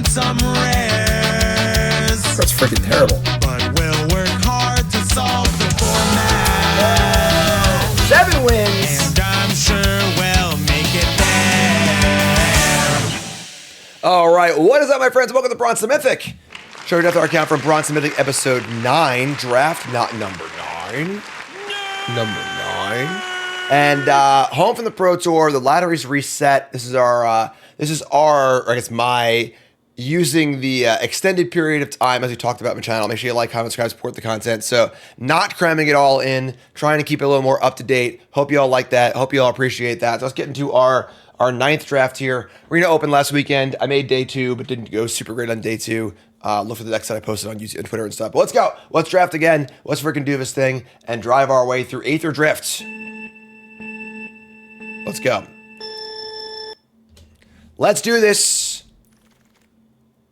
some rares. That's freaking terrible. But we'll work hard to solve the format. 7 wins. And I'm sure we'll make it there. All right, what is up, my friends? Welcome to Bronze Mythic. Showing up our account from Bronze Mythic episode 9, draft not number 9. Number 9. And home from the Pro Tour, the lottery's reset. This is our, I guess my, using the extended period of time as we talked about in my channel. Make sure you like, comment, subscribe, support the content. So not cramming it all in, trying to keep it a little more up to date. Hope you all like that. Hope you all appreciate that. So let's get into our 9th draft here. Arena opened last weekend. I made day 2, but didn't go super great on day 2. Look for the decks that I posted on YouTube and Twitter and stuff. But let's go. Let's draft again. Let's freaking do this thing and drive our way through Aetherdrift. Let's go. Let's do this.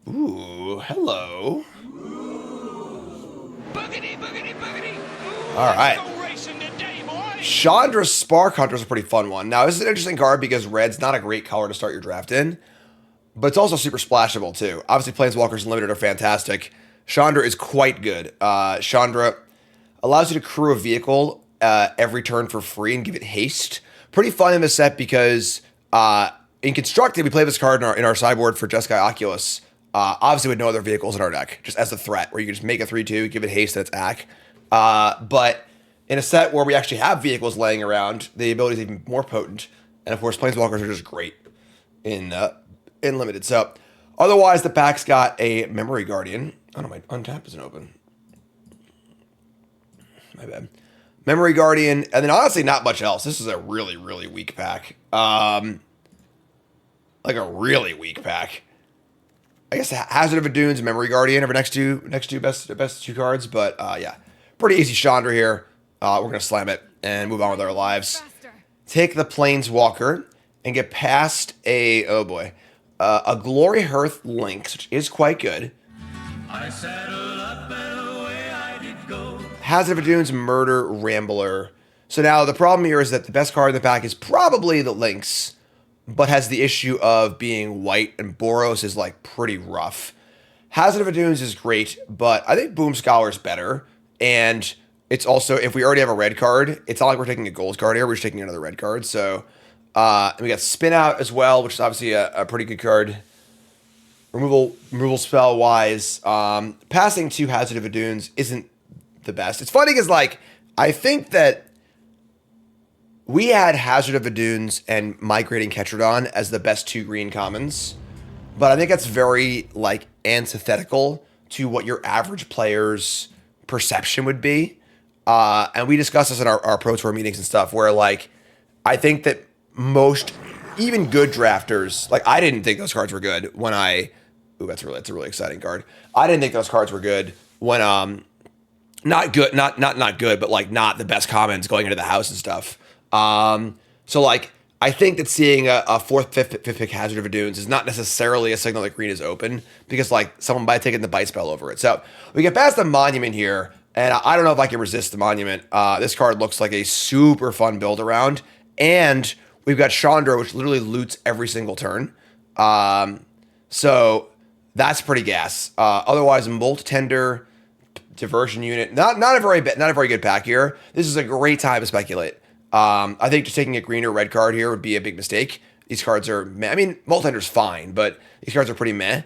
Ooh, hello. Boogity, boogity, boogity. Ooh, all right. let's go racing today, boy. Chandra Spark Hunter is a pretty fun one. Now, this is an interesting card because red's not a great color to start your draft in, but it's also super splashable too. Obviously, Planeswalkers Unlimited are fantastic. Chandra is quite good. Chandra allows you to crew a vehicle every turn for free and give it haste. Pretty fun in this set because in Constructed, we play this card in our sideboard for Jeskai Oculus. Obviously, with no other vehicles in our deck, just as a threat, where you can just make a 3/2, give it haste, and attack. But in a set where we actually have vehicles laying around, the ability is even more potent. And of course, Planeswalkers are just great in Limited. So, otherwise, the pack's got a Memory Guardian. Oh no, my untap isn't open. My bad. Memory Guardian, and then honestly, not much else. This is a really, really weak pack. Like a really weak pack. I guess Hazard of Dunes and Memory Guardian are the next two best 2 cards. But yeah, pretty easy Chandra here. We're gonna slam it and move on with our lives. Take the Planeswalker and get past a Glory Hearth Lynx, which is quite good. I saddled up and away I did go. Hazard of Dunes, Murder Rambler. So now the problem here is that the best card in the pack is probably the Lynx, but has the issue of being white, and Boros is like pretty rough. Hazard of Dunes is great, but I think Boom Scholar is better. And it's also, if we already have a red card, it's not like we're taking a gold card here, we're just taking another red card. So and we got Spin Out as well, which is obviously a pretty good card. Removal spell wise, passing 2 Hazard of Dunes isn't the best. It's funny because like I think that we had Hazard of Dunes and Migrating Ketrodon as the best 2 green commons, but I think that's very like antithetical to what your average player's perception would be. And we discussed this in our Pro Tour meetings and stuff, where like I think that most, even good drafters, like I didn't think those cards were good when that's a really exciting card. I didn't think those cards were good when not good, but like not the best commons going into the house and stuff. So like I think that seeing a 4th, 5th pick Hazard of Dunes is not necessarily a signal that green is open, because like someone might have taken the bite spell over it. So we get past the Monument here, and I don't know if I can resist the Monument. This card looks like a super fun build around, and we've got Chandra, which literally loots every single turn. So that's pretty gas. Otherwise, Molt Tender, Diversion Unit, not a very good pack here. This is a great time to speculate. I think just taking a green or red card here would be a big mistake. These cards are meh. I mean, Molt Tender's fine, but these cards are pretty meh.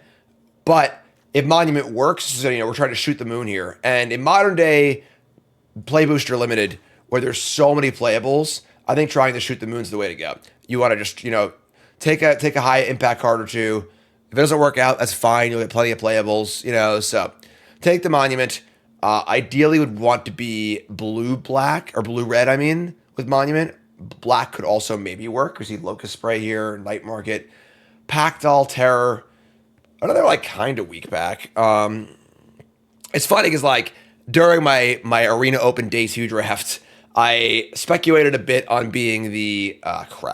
But if Monument works, so, we're trying to shoot the moon here. And in modern day Play Booster Limited, where there's so many playables, I think trying to shoot the moon's the way to go. You want to just, take a high impact card or 2. If it doesn't work out, that's fine. You'll get plenty of playables, so take the Monument. Ideally would want to be blue-black, or blue-red, I mean, with Monument. Black could also maybe work. We see Locust Spray here, Night Market. Pactol Terror, another like kind of weak pack. It's funny because like during my Arena Open Day 2 draft, I speculated a bit on being the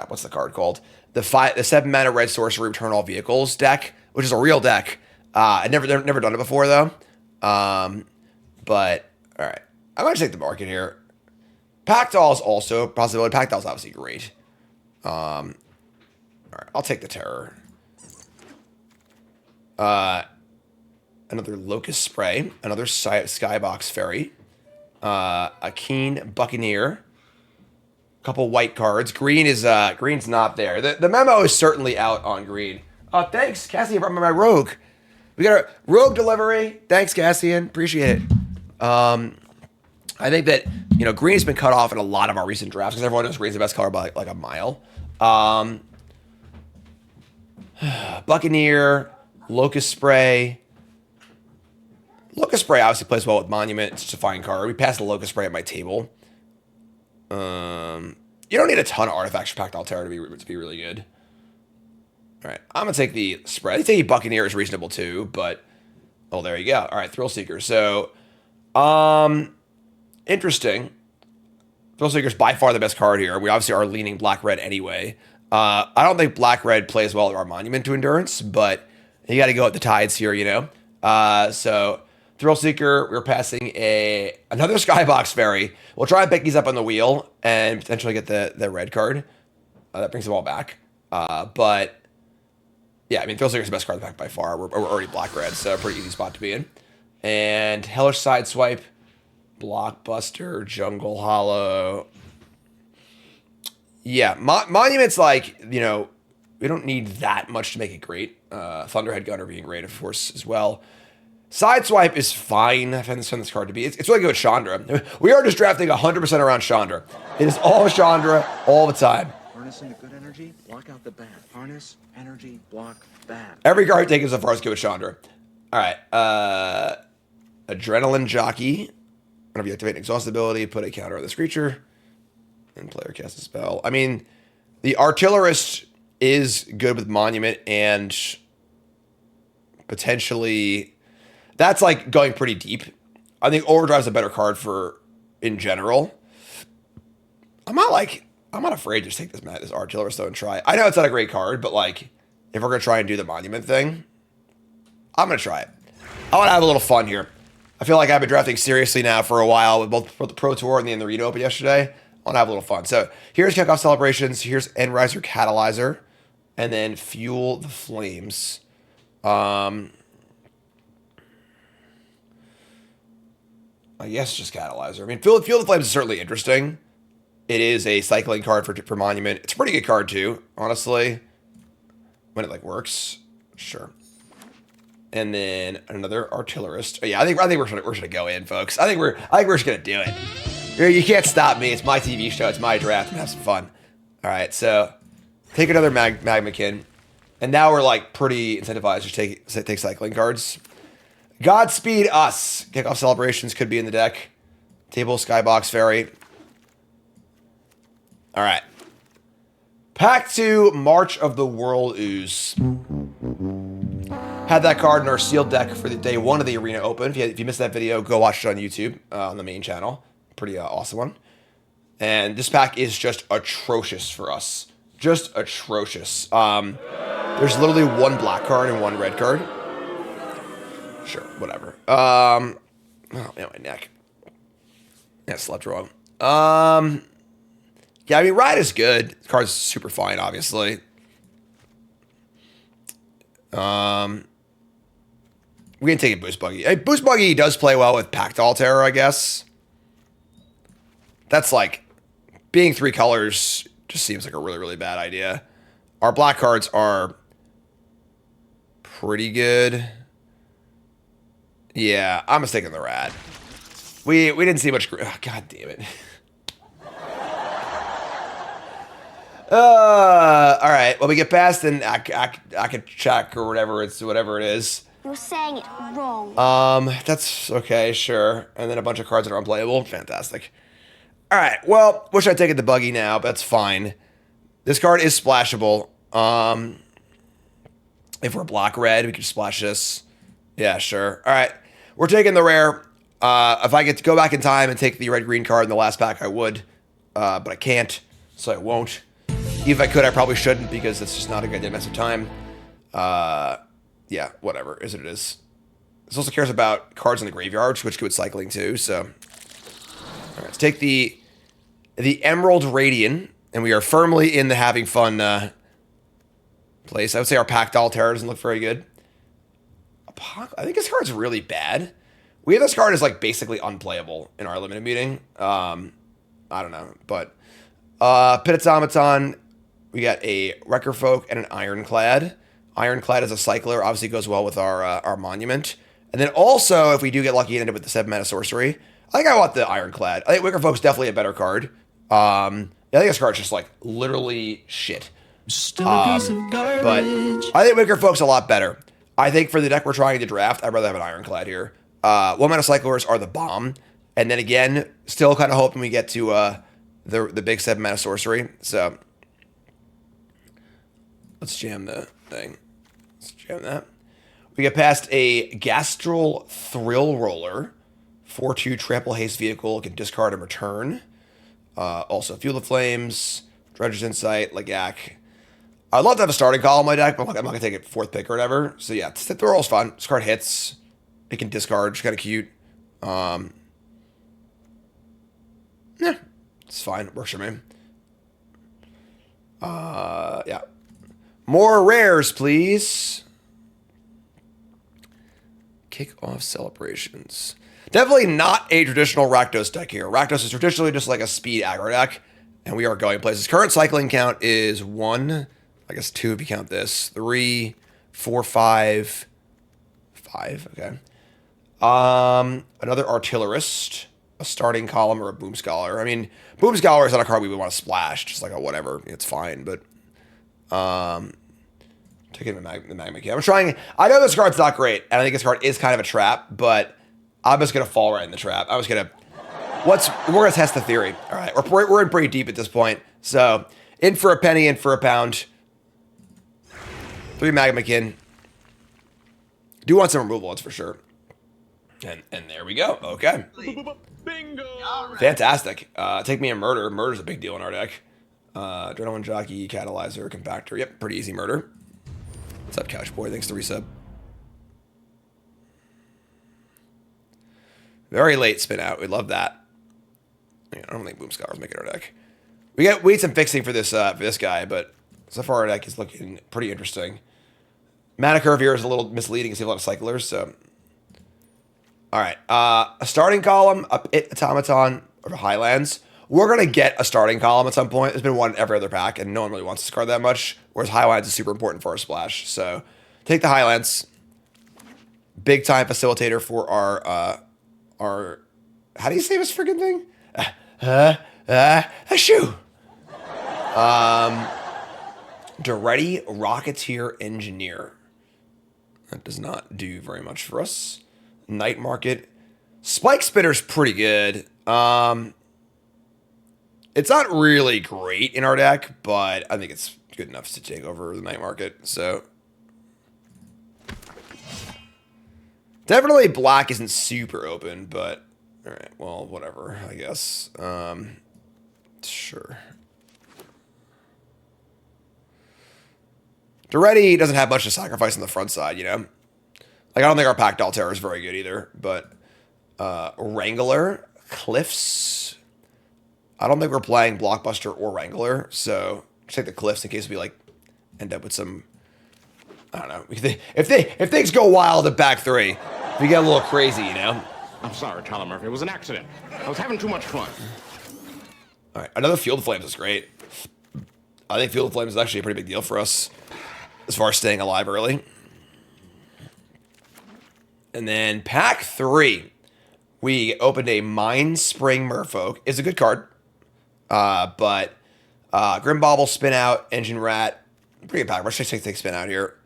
what's the card called? The 7 mana red sorcery return all vehicles deck, which is a real deck. I've never done it before though. But all right, I'm gonna take the market here. Pactol is also a possibility. Pactol is obviously great. All right, I'll take the Terror. Another Locust Spray, another Skybox Fairy, a Keen Buccaneer, a couple white cards. Green's not there. The memo is certainly out on green. Oh, thanks, Cassian, brought me my Rogue. We got a Rogue delivery. Thanks, Cassian. Appreciate it. I think that, green has been cut off in a lot of our recent drafts because everyone knows green's the best color by like a mile. Buccaneer, Locust Spray. Locust Spray obviously plays well with Monument. It's just a fine card. We passed the Locust Spray at my table. You don't need a ton of artifacts for Pact Altair to be really good. All right, I'm going to take the spread. I think Buccaneer is reasonable too, but... Oh, there you go. All right, Thrill Seeker. So, interesting. Thrill Seeker's by far the best card here. We obviously are leaning black-red anyway. I don't think black-red plays well with our Monument to Endurance, but you got to go at the tides here, So, Thrill Seeker, we're passing another Skybox Fairy. We'll try and pick these up on the wheel and potentially get the red card. That brings them all back. But... Yeah, I mean, Thrill Seeker's the best card in the pack by far. We're already black-red, so a pretty easy spot to be in. And Hellish Sideswipe, Blockbuster, Jungle Hollow. Yeah, Monument's like, we don't need that much to make it great. Thunderhead Gunner being great, of course, as well. Sideswipe is fine. I find this card to be. It's really good with Chandra. We are just drafting 100% around Chandra. It is all Chandra all the time. Harness into good energy, block out the bad. Harness, energy, block, bad. Every card taken so far is good with Chandra. All right. Adrenaline Jockey. Whenever you activate an exhaust ability, put a counter on this creature. And player casts a spell. I mean, the Artillerist is good with Monument and potentially... That's like going pretty deep. I think Overdrive's a better card in general. I'm not afraid to just take this Artillerist though and try. I know it's not a great card, but like, if we're gonna try and do the Monument thing, I'm gonna try it. I want to have a little fun here. I feel like I've been drafting seriously now for a while with both the Pro Tour and the Arena Open yesterday. I want to have a little fun. So here's Kickoff Celebrations. Here's Endriser Catalyzer, and then Fuel the Flames. I guess just Catalyzer. I mean, Fuel the Flames is certainly interesting. It is a cycling card for Monument. It's a pretty good card too, honestly. When it works, sure. And then another Artillerist. Oh, yeah, I think we're gonna go in, folks. I think we're just gonna do it. You can't stop me. It's my TV show. It's my draft. I'm gonna have some fun. All right, so take another Magmakin, and now we're pretty incentivized to take cycling cards. Godspeed Us. Kickoff Celebrations could be in the deck. Table Skybox Fairy. All right. Pack 2, March of the Whirl Ooze. Had that card in our sealed deck for the day 1 of the Arena Open. If you missed that video, go watch it on YouTube on the main channel. Pretty awesome one. And this pack is just atrocious for us. Just atrocious. There's literally one black card and one red card. Sure, whatever. Oh, man, my neck. Yeah, slept wrong. Yeah, I mean, Ride is good. The card's super fine, obviously. We can take a Boost Buggy. Boost Buggy does play well with Pact Altair, I guess. That's being 3 colors just seems like a really, really bad idea. Our black cards are pretty good. Yeah, I'm mistaken the Rat. We didn't see much... Oh, God damn it. All right. Well, we get past an I could check or whatever it is. You're saying it wrong. That's okay, sure. And then a bunch of cards that are unplayable. Fantastic. All right. Well, wish I'd taken the Buggy now, but that's fine. This card is splashable. If we're black red, we could splash this. Yeah, sure. All right. We're taking the rare. If I get to go back in time and take the red green card in the last pack, I would. But I can't, so I won't. Even if I could, I probably shouldn't because it's just not a good idea to mess with time. Yeah, whatever. Is what it is. This also cares about cards in the graveyard, which good cycling too. So, all right, let's take the Emerald Radiant, and we are firmly in the having fun place. I would say our Pact Altair doesn't look very good. I think this card's really bad. We have this card as like basically unplayable in our limited meeting. I don't know, but Pit Automaton, we got a Wrecker Folk and an Ironclad. Ironclad as a cycler obviously goes well with our Monument. And then also, if we do get lucky and end up with the 7-mana sorcery, I think I want the Ironclad. I think Wicker Folk's definitely a better card. I think this card's just like literally shit. Still a piece of garbage. But I think Wicker Folk's a lot better. I think for the deck we're trying to draft, I'd rather have an Ironclad here. 1-mana cyclers are the bomb. And then again, still kind of hoping we get to the big 7-mana sorcery. So let's jam the thing. Let's jam that. We get past a Gastral Thrill Roller. 4/2 trample haste vehicle, can discard and return. Also Fuel of Flames, Dredger's Insight, Lagak. I'd love to have a starting call in my deck, but I'm not going to take it 4th pick or whatever. So yeah, the roll's fun. This card hits. It can discard, just kind of cute. Yeah, it's fine. It works for me. Yeah. More rares, please. Kick off celebrations. Definitely not a traditional Rakdos deck here. Rakdos is traditionally just like a speed aggro deck, and we are going places. Current cycling count is 1, I guess 2 if you count this. 3, 4, 5. 5, okay. Another Artillerist, a starting column, or a Boom Scholar. I mean, Boom Scholar is not a card we would want to splash, just like a whatever. It's fine, but taking the Magma Key. I'm trying. I know this card's not great, and I think this card is kind of a trap, but I'm just gonna fall right in the trap. We're gonna test the theory. All right, we're in pretty deep at this point. So in for a penny, in for a pound. 3 Magmakin. Do want some removal ones for sure. And there we go. Okay. Bingo! Fantastic. Take me a Murder. Murder's a big deal in our deck. Adrenaline Jockey, Catalyzer, Compactor. Yep, pretty easy Murder. What's up, Couch Boy? Thanks to resub. Very late spin out. We love that. I don't think Boom Scholar's making our deck. We need some fixing for this guy, but so far our deck is looking pretty interesting. Mana curve here is a little misleading because we have a lot of cyclers, so. Alright. A starting column, a Pit Automaton, or Highlands. We're going to get a starting column at some point. There's been one in every other pack, and no one really wants this card that much, whereas Highlands is super important for our splash. So, take the Highlands. Big time facilitator for our how do you say this friggin' thing? A shoe. Duretti Rocketeer Engineer. That does not do very much for us. Night Market. Spike Spitter's pretty good. It's not really great in our deck, but I think it's good enough to take over the Night Market. So definitely black isn't super open, but all right, well, whatever, I guess. Sure. Duretti doesn't have much to sacrifice on the front side, you know? Like, I don't think our Pact Altair is very good either, but Wrangler, Cliffs. I don't think we're playing Blockbuster or Wrangler, so just take the Cliffs in case we, like, end up with some, I don't know. If things go wild at back 3, we get a little crazy, you know? I'm sorry, Tyler Murphy. It was an accident. I was having too much fun. All right, another Field of Flames is great. I think Field of Flames is actually a pretty big deal for us as far as staying alive early. And then pack 3, we opened a Mind Spring Merfolk. It's a good card, but Grimbauble, Spin Out, Engine Rat, pretty good pack. Let's just take Spin Out here.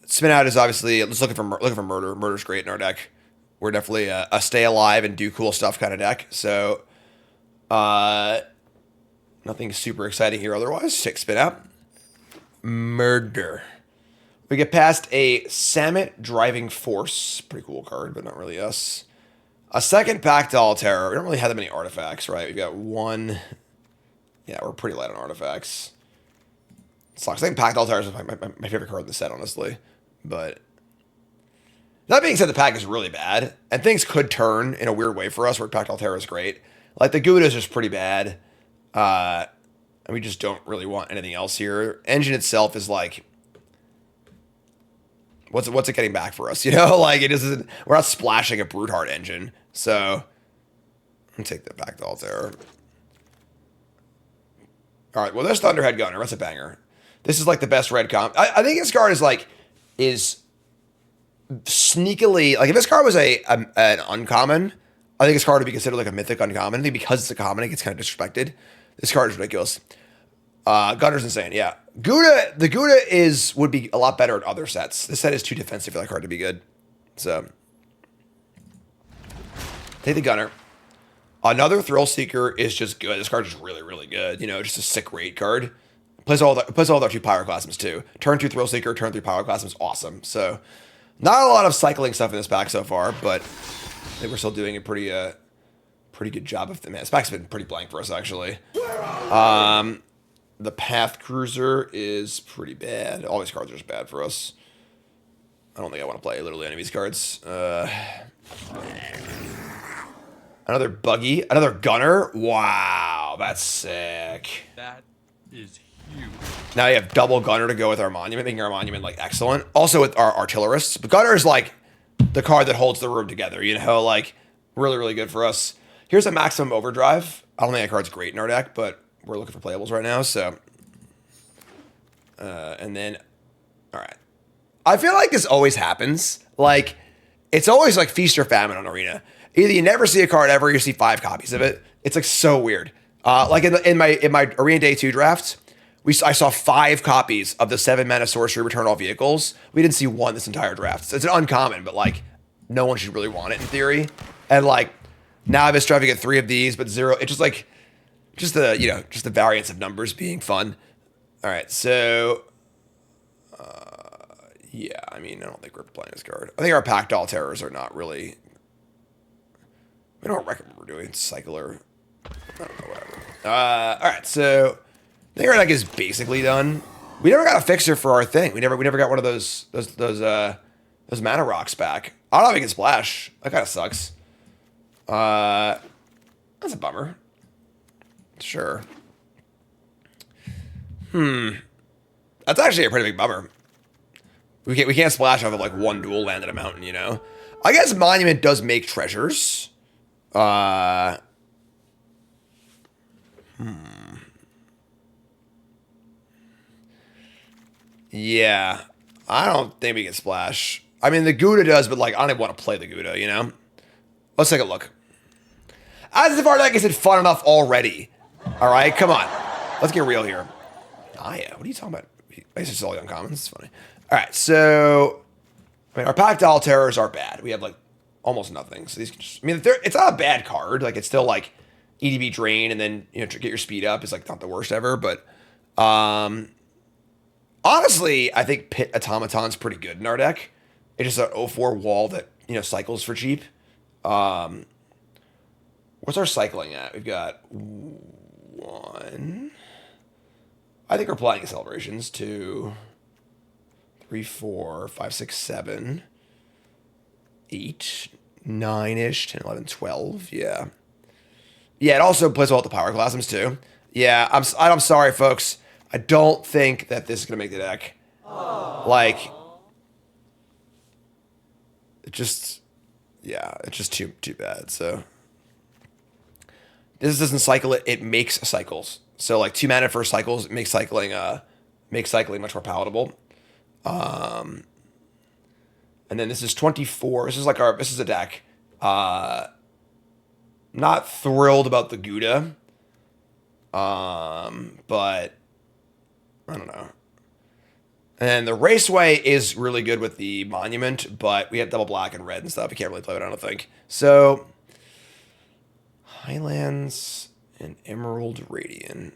Spin Out is obviously just looking for murder. Murder's great in our deck. We're definitely a stay alive and do cool stuff kind of deck. So nothing super exciting here otherwise. Take Spin Out. Murder. We get past a Samet Driving Force. Pretty cool card, but not really us. A second Pact Altair. We don't really have that many artifacts, right? We've got 1. Yeah, we're pretty light on artifacts. Sucks. I think Pact Altair is my favorite card in the set, honestly. But that being said, the pack is really bad. And things could turn in a weird way for us where Pact Altair is great. Like, the Gouda is just pretty bad. And we just don't really want anything else here. Engine itself is like what's it getting back for us? You know, like it isn't. We're not splashing a Broodheart engine. So let me take that back to Altair. All right. Well, there's Thunderhead Gunner. That's a banger. This is like the best red comp. I think this card is sneakily like if this card was an uncommon, I think this card would be considered like a mythic uncommon. I think because it's a common, it gets kind of disrespected. This card is ridiculous. Gunner's insane. Yeah, the Gouda would be a lot better at other sets. This set is too defensive for that card to be good. So take the Gunner. Another Thrill Seeker is just good. This card is really, really good. You know, just a sick raid card. Plays all their 2 Pyroclasms too. Turn 2 Thrill Seeker, turn 3 Pyroclasms, awesome. So not a lot of cycling stuff in this pack so far, but I think we're still doing a pretty good job of the man. This pack's been pretty blank for us actually. The Path Cruiser is pretty bad. All these cards are just bad for us. I don't think I want to play literally any of these cards. Another Buggy. Another Gunner. Wow, that's sick. That is huge. Now you have double Gunner to go with our Monument, making our Monument, like, excellent. Also with our Artillerists. But Gunner is, like, the card that holds the room together, you know? Like, really, really good for us. Here's a Maximum Overdrive. I don't think that card's great in our deck, but we're looking for playables right now, so. And then, all right. I feel like this always happens. Like, it's always like feast or famine on Arena. Either you never see a card ever, you see 5 copies of it. It's like so weird. Like in my Arena Day 2 draft, I saw 5 copies of the 7-mana sorcery return all vehicles. We didn't see one this entire draft. So it's an uncommon, but like no one should really want it in theory. And like now I've been striving to get 3 of these, but 0. It's just like just the variance of numbers being fun. All right, so yeah, I mean I don't think we're playing this card. I think our Packed All Terrors are not really. We don't recommend we're doing Cycler. I don't know, whatever. All right, so I think our deck is basically done. We never got a fixer for our thing. We never got one of those mana rocks back. I don't know if we can splash. That kind of sucks. That's a bummer. Sure. That's actually a pretty big bummer. We can't splash off of like one dual land at a mountain, you know. I guess Monument does make treasures. Yeah, I don't think we can splash. I mean, the Gouda does, but like I don't even want to play the Gouda, you know. Let's take a look. As if our deck isn't fun enough already. All right, come on. Let's get real here. Naya, what are you talking about? Basically, it's all the uncommons. It's funny. All right, so I mean, our Packed All Terrors are bad. We have like almost nothing. So these can just, I mean, it's not a bad card. Like it's still like EDB drain and then you know to get your speed up is like not the worst ever. But honestly, I think Pit Automaton's pretty good in our deck. It's just an 0-4 wall that you know cycles for cheap. What's our cycling at? We've got 1. I think we're playing Celebrations 2, 3, 4, 5, 6, 7, 8, 9-ish, 10, 11, 12. Yeah. Yeah, it also plays all the Pyroclasms too. Yeah, I'm sorry, folks. I don't think that this is going to make the deck. Like, it just, yeah, it's just too bad. So, this doesn't cycle it. It makes cycles. So, like, 2 mana for cycles makes cycling much more palatable. And then this is 24. This is a deck. Not thrilled about the Gouda. But I don't know. And the Raceway is really good with the Monument, but we have double black and red and stuff. You can't really play it, I don't think. So Highlands and Emerald Radiant.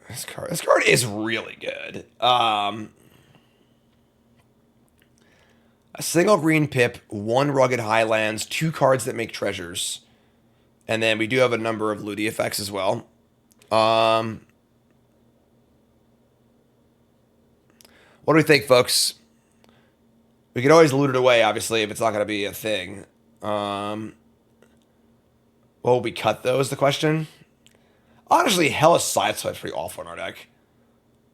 This card is really good. A single green pip, 1 rugged Highlands, 2 cards that make treasures. And then we do have a number of Ludi effects as well. What do we think, folks? We could always loot it away, obviously, if it's not going to be a thing. Will we cut though is the question. Honestly, Hellish Sideswipe's pretty awful in our deck.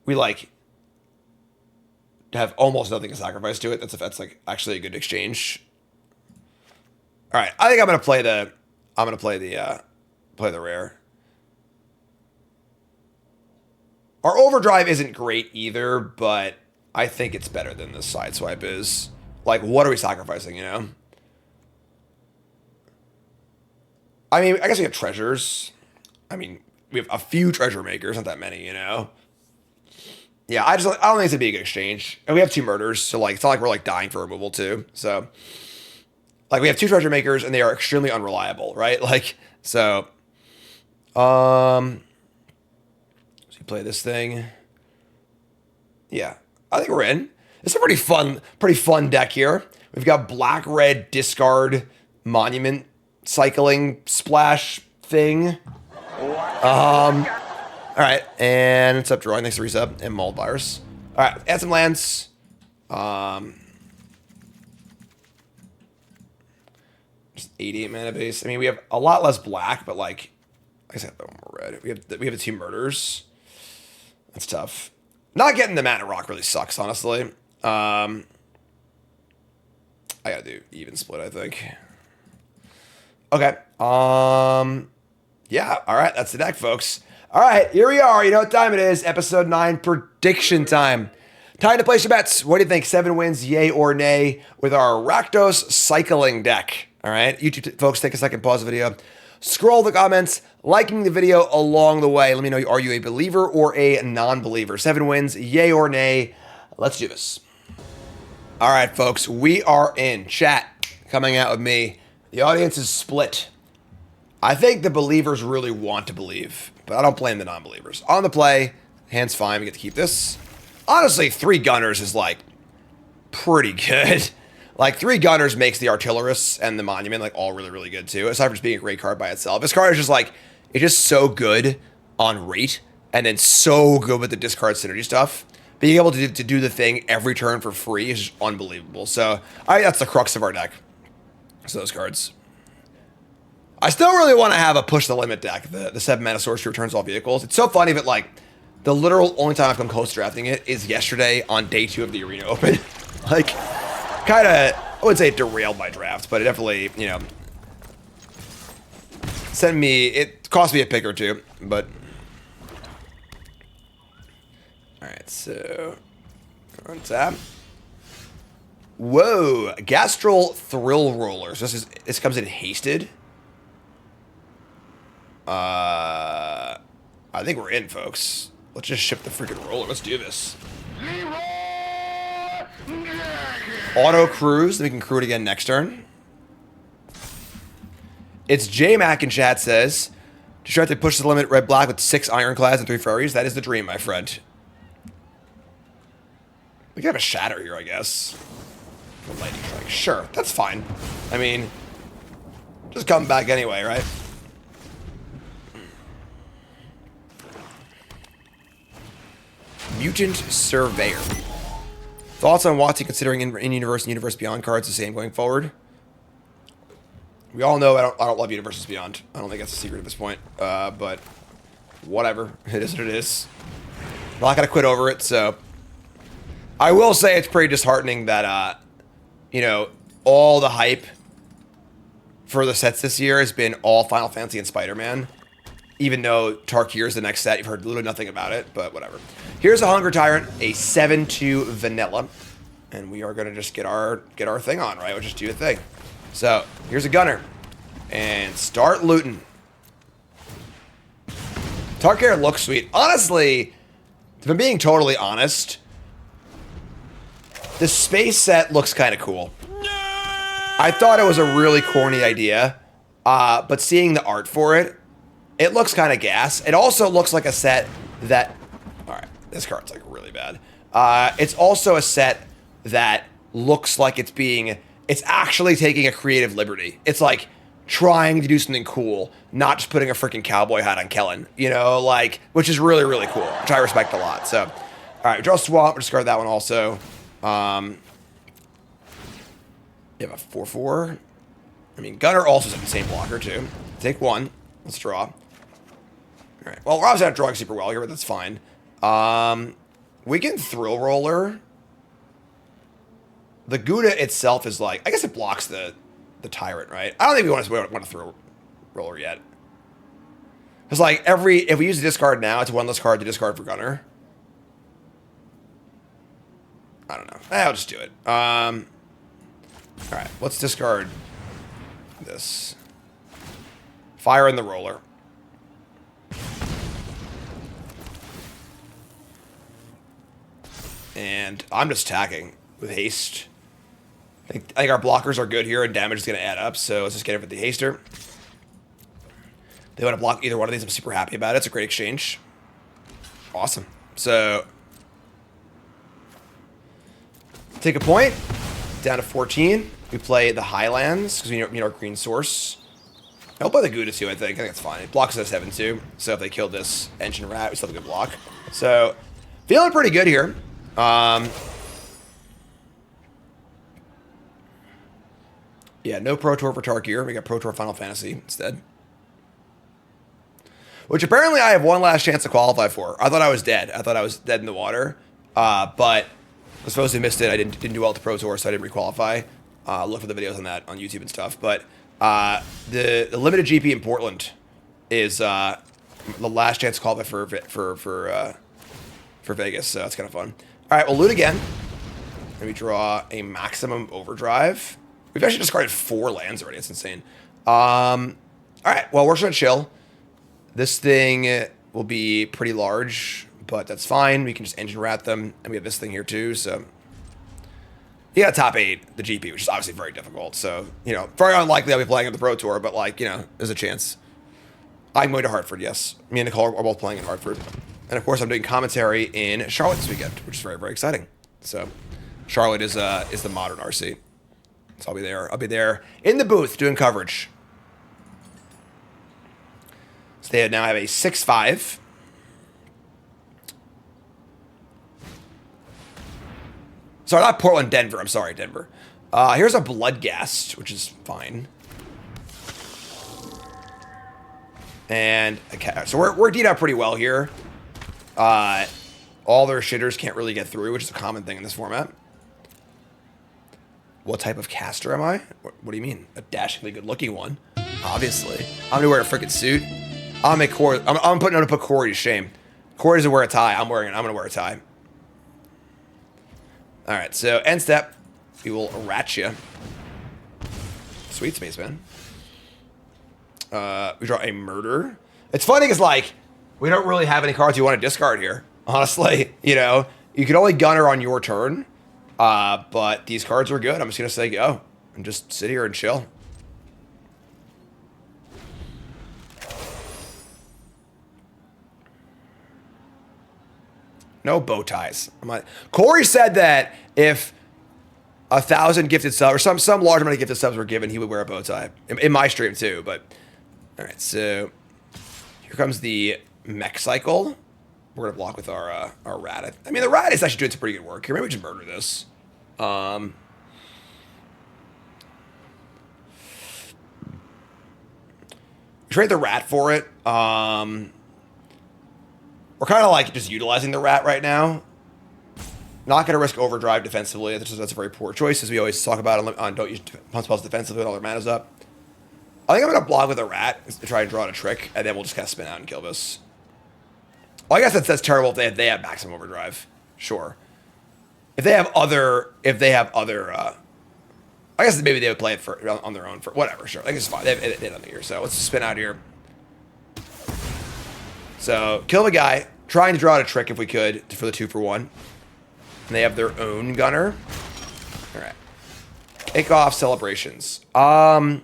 We like have almost nothing to sacrifice to it. That's like actually a good exchange. All right, I think I'm gonna play the rare. Our overdrive isn't great either, but I think it's better than the Sideswipe is. Like, what are we sacrificing? You know. I mean, I guess we have treasures. I mean, we have a few treasure makers, not that many, you know. Yeah, I don't think it's a big exchange. And we have 2 murders, so like it's not like we're like dying for removal too. So like we have 2 treasure makers and they are extremely unreliable, right? Like so you play this thing. Yeah, I think we're in. It's a pretty fun deck here. We've got black red discard monument cycling splash thing. All right, and it's up drawing. Thanks to resub and mold virus. All right, add some lands. Just 88 mana base. I mean, we have a lot less black, but like, I guess I have one more red. We have the 2 murders. That's tough. Not getting the mana rock really sucks, honestly. I gotta do even split, I think. Okay. Yeah. All right. That's the deck, folks. All right, here we are. You know what time it is. Episode 9, prediction time. Time to place your bets. What do you think? 7 wins, yay or nay, with our Rakdos cycling deck. All right, YouTube folks, take a second, pause the video. Scroll the comments, liking the video along the way. Let me know, are you a believer or a non-believer? 7 wins, yay or nay. Let's do this. All right, folks, we are in. Chat, coming out with me. The audience is split. I think the believers really want to believe, but I don't blame the non-believers. On the play, hand's fine. We get to keep this. Honestly, 3 Gunners is like pretty good. Like 3 Gunners makes the Artillerists and the Monument like all really, really good too. Aside from just being a great card by itself. This card is just like, it's just so good on rate and then so good with the discard synergy stuff. Being able to do the thing every turn for free is just unbelievable. So I think that's the crux of our deck. So those cards. I still really want to have a push the limit deck, the 7 mana sorcery returns all vehicles. It's so funny that like the literal only time I've come close to drafting it is yesterday on day 2 of the Arena Open. Like, kind of, I wouldn't say it derailed my draft, but it definitely, you know, it cost me a pick or 2, but. All right, so on tap. Whoa, Gastral Thrill Rollers. This comes in hasted. I think we're in, folks. Let's just ship the freaking roller. Let's do this. Auto cruise. Then we can crew it again next turn. It's J-Mac in chat says, to try to push the limit red-black with 6 Ironclads and 3 Furries. That is the dream, my friend. We can have a Shatter here, I guess. Lightning Strike. Sure, that's fine. I mean, just come back anyway, right? Mutant Surveyor. Thoughts on WotC considering in-universe and Universe Beyond cards the same going forward? We all know I don't love Universes Beyond. I don't think that's a secret at this point. But whatever. It is what it is. I'm not going to quit over it, so. I will say it's pretty disheartening that, you know, all the hype for the sets this year has been all Final Fantasy and Spider-Man. Even though Tarkir is the next set, you've heard literally nothing about it, but whatever. Here's a Hunger Tyrant, a 7/2 vanilla, and we are gonna just get our thing on, right? We'll just do a thing. So here's a Gunner, and start looting. Tarkir looks sweet. Honestly, if I'm being totally honest, the space set looks kind of cool. I thought it was a really corny idea, but seeing the art for it, it looks kind of gas. It also looks like a set that... Alright, this card's like really bad. It's also a set that looks like it's actually taking a creative liberty. It's like trying to do something cool, not just putting a freaking cowboy hat on Kellen. You know, like, which is really, really cool, which I respect a lot. So, alright, draw Swamp, discard that one also. You have a 4/4. I mean, Gunner also is an insane blocker, too. Take one. Let's draw. All right. Well, we're obviously not drawing super well here, but that's fine. We can Thrill Roller. The Gouda itself is like... I guess it blocks the Tyrant, right? I don't think we want to Thrill Roller yet. Because, like, if we use the discard now, it's one less card to discard for Gunner. I don't know. I'll just do it. All right, let's discard this. Fire in the Roller. And I'm just attacking with haste. I think our blockers are good here, and damage is going to add up, so let's just get it with the haster. They want to block either one of these. I'm super happy about it. It's a great exchange. Awesome. So, take a point. Down to 14. We play the Highlands, because we need our green source. I'll play the Gouda too, I think. I think it's fine. It blocks us at 7-2. So if they kill this Engine Rat, we still have a good block. So, feeling pretty good here. Yeah, no Pro Tour for Tarkir. We got Pro Tour Final Fantasy instead. Which apparently I have one last chance to qualify for. I thought I was dead. I thought I was dead in the water. But I was supposed to missed it. I didn't do well at the Pro Tour, so I didn't requalify. Look for the videos on that on YouTube and stuff. But the limited GP in Portland is the last chance to qualify for Vegas. So that's kind of fun. All right, we'll loot again. And we draw a Maximum Overdrive. We've actually discarded 4 lands already. It's insane. All right, well, we're just going to chill. This thing will be pretty large, but that's fine. We can just Engine Rat them. And we have this thing here too, so... You got top 8, the GP, which is obviously very difficult. So, you know, very unlikely I'll be playing at the Pro Tour, but, like, you know, there's a chance. I'm going to Hartford, yes. Me and Nicole are both playing in Hartford. And, of course, I'm doing commentary in Charlotte this weekend, which is very, very exciting. So, Charlotte is the modern RC. So I'll be there. I'll be there in the booth doing coverage. So they now have a 6-5. Sorry, not Portland, Denver. I'm sorry, Denver. Here's a Bloodghast, which is fine. And so we're D'd out pretty well here. All their shitters can't really get through, which is a common thing in this format. What type of caster am I? What do you mean? A dashingly good-looking one, obviously. I'm gonna wear a freaking suit. I'm gonna put Corey to shame. Corey doesn't wear a tie. I'm gonna wear a tie. All right, so end step, we will rat you. Sweet Spaceman. We draw a Murder. It's funny because, like, we don't really have any cards you want to discard here. Honestly, you know, you can only Gunner on your turn, but these cards are good. I'm just gonna say go and just sit here and chill. No bow ties. Corey said that if 1,000 gifted subs, or some large amount of gifted subs were given, he would wear a bow tie. In my stream too, but... Alright, so... Here comes the Mech Cycle. We're gonna block with our Rat. I mean, the Rat is actually doing some pretty good work here. Maybe we just Murder this. Trade the Rat for it. We're kind of like just utilizing the Rat right now. Not going to risk Overdrive defensively. That's a very poor choice, as we always talk about on don't use punch spells defensively when all their mana's up. I think I'm going to block with a Rat to try and draw out a trick, and then we'll just kind of spin out and kill this. Well, I guess that's terrible if they have Maximum Overdrive. Sure. If they have other, I guess maybe they would play it on their own for whatever. Sure, I think it's fine. They have it on the ear, so let's spin out here. So, kill the guy, trying to draw out a trick if we could for the 2-for-1. And they have their own Gunner. Alright. Kick off Celebrations. We're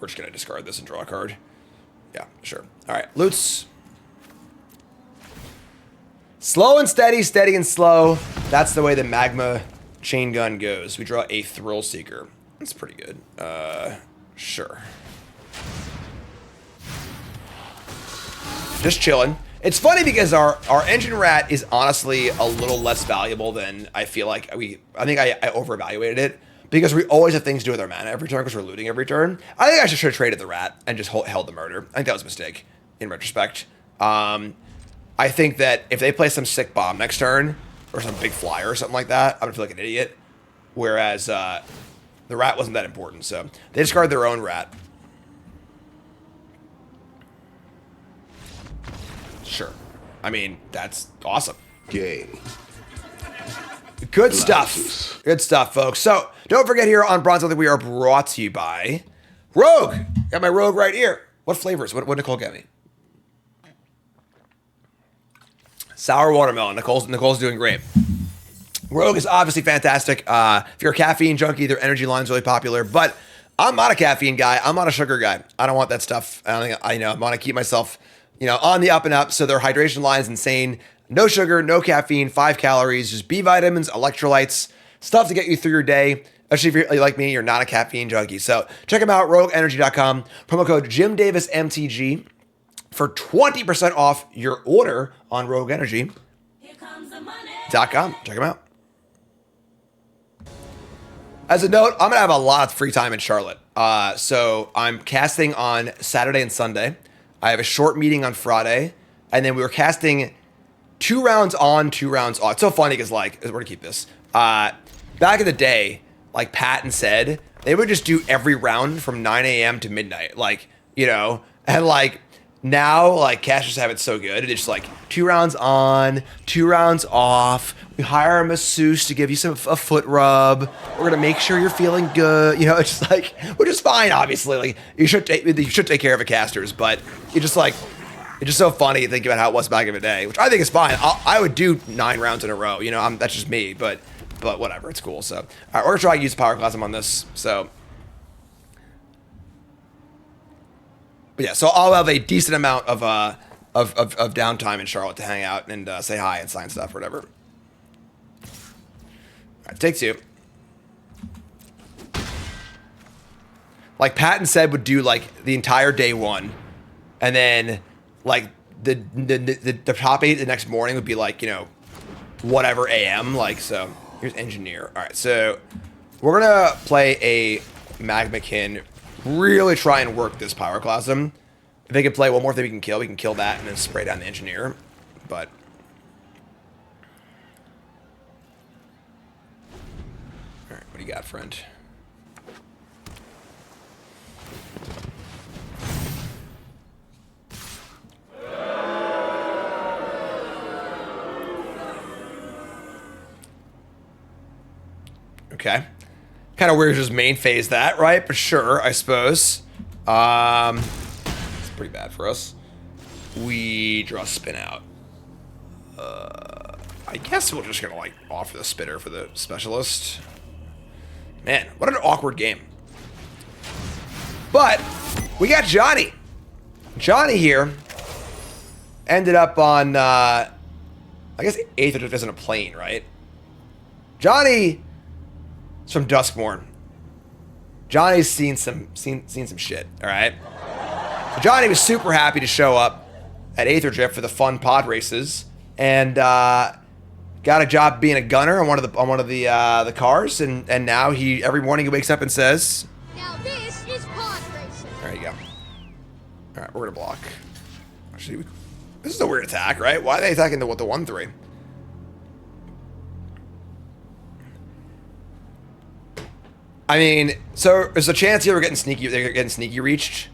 just going to discard this and draw a card. Yeah, sure. Alright, loots. Slow and steady, steady and slow. That's the way the Magma Chain Gun goes. We draw a Thrill Seeker. That's pretty good. Sure. Just chilling. It's funny because our Engine Rat is honestly a little less valuable than I feel like I think I overevaluated it. because we always have things to do with our mana every turn because we're looting every turn. I think I should have traded the rat and just held the murder. I think that was a mistake in retrospect. I think that if they play some sick bomb next turn or some big flyer or something like that, I'm going to feel like an idiot. Whereas the rat wasn't that important. So they discard their own rat. Sure. I mean, that's awesome. Game. Good stuff. Good stuff, folks. So don't forget here on Bronze Monthly, we are brought to you by Rogue. Got my Rogue right here. What flavors? What Nicole get me? Sour watermelon. Nicole's doing great. Rogue is obviously fantastic. If you're a caffeine junkie, their energy line's really popular, but I'm not a caffeine guy. I'm not a sugar guy. I don't want that stuff. I want to keep myself, on the up and up. So their hydration line is insane. No sugar, no caffeine, 5 calories, just B vitamins, electrolytes, stuff to get you through your day. Especially if you're like me, you're not a caffeine junkie. So check them out, rogueenergy.com. Promo code JimDavisMTG for 20% off your order on rogueenergy.com. Check them out. As a note, I'm going to have a lot of free time in Charlotte. So I'm casting on Saturday and Sunday. I have a short meeting on Friday. And then we were casting 2 rounds on, 2 rounds off. It's so funny because, we're going to keep this. Back in the day, like Patton said, they would just do every round from 9 a.m. to midnight. And now, casters have it so good. It's just 2 rounds on, 2 rounds off. We hire a masseuse to give you a foot rub. We're going to make sure you're feeling good. It's just which is fine, obviously. You should take care of the casters, but it's just so funny to think about how it was back in the day, which I think is fine. I would do 9 rounds in a row. That's just me, but whatever. It's cool. So, all right, we're going to try to use Pyroclasm on this. So, but yeah, so I'll have a decent amount of downtime in Charlotte to hang out and say hi and sign stuff or whatever. All right, take 2. Like Patton said, would do the entire day 1, and then the top 8 the next morning would be whatever AM. So here's engineer. All right, so we're gonna play a Magmakin. Really try and work this Pyroclasm. If they can play one more thing we can kill that and then spray down the engineer. But all right, what do you got, friend? Okay. Kind of weird to just main phase that, right? But sure, I suppose. It's pretty bad for us. We draw spin out. I guess we're just gonna offer the spitter for the specialist. Man, what an awkward game. But we got Johnny. Johnny here ended up on I guess Aetherdrift isn't a plane, right? Johnny is from Duskmorn. Johnny's seen some shit, all right? So Johnny was super happy to show up at Aetherdrift for the fun pod races, and got a job being a gunner on one of the cars, and now every morning he wakes up and says, Now this is pod racing. there you go. All right, we're gonna block. Actually, this is a weird attack, right? Why are they attacking the 1/3? I mean, so there's a chance here they're getting sneaky reached.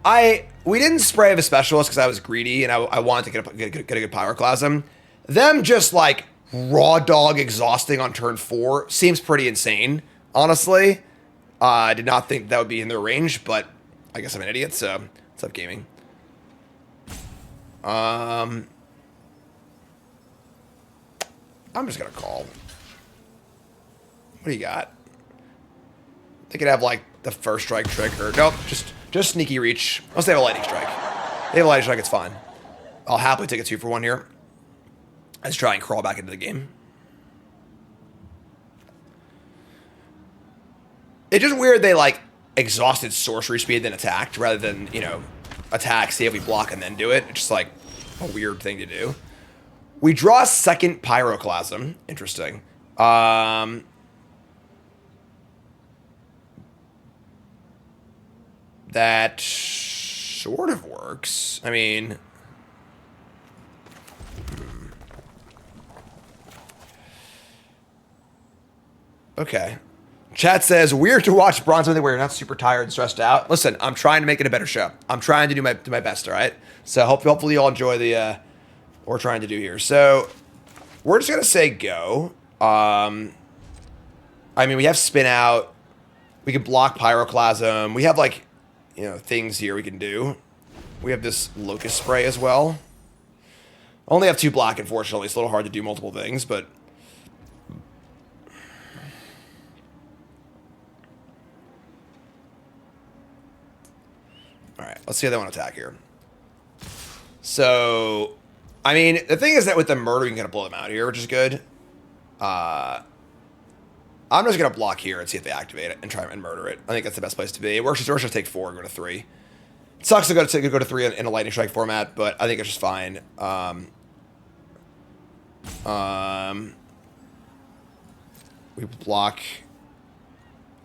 We didn't spray the specialist because I was greedy and I wanted to get a good Pyroclasm. Them just raw dog exhausting on turn 4 seems pretty insane, honestly. I did not think that would be in their range, but I guess I'm an idiot, so what's up, gaming? I'm just gonna call. What do you got? They could have the first strike trick, or nope, just sneaky reach. Unless they have a lightning strike. They have a lightning strike, it's fine. I'll happily take a 2 for 1 here. Let's try and crawl back into the game. It's just weird they exhausted sorcery speed then attacked rather than, attack, see if we block and then do it. It's just a weird thing to do. We draw a second Pyroclasm. Interesting. That sort of works. I mean... Okay. Chat says, weird to watch Bronze when you're not super tired and stressed out. Listen, I'm trying to make it a better show. I'm trying to do my best, all right? So hopefully you all enjoy the what we're trying to do here. So we're just going to say go. I mean, we have Spin Out. We can block Pyroclasm. We have, like, you know, things here we can do. We have this Locust Spray as well. Only have 2 black, unfortunately. It's a little hard to do multiple things, but... Alright, let's see how they want to attack here. So, I mean, the thing is that with the murder, you can kind of blow them out here, which is good. I'm just going to block here and see if they activate it and try and murder it. I think that's the best place to be. We're just going to take 4 and go to 3. It sucks to go to 3 in a Lightning Strike format, but I think it's just fine. We block...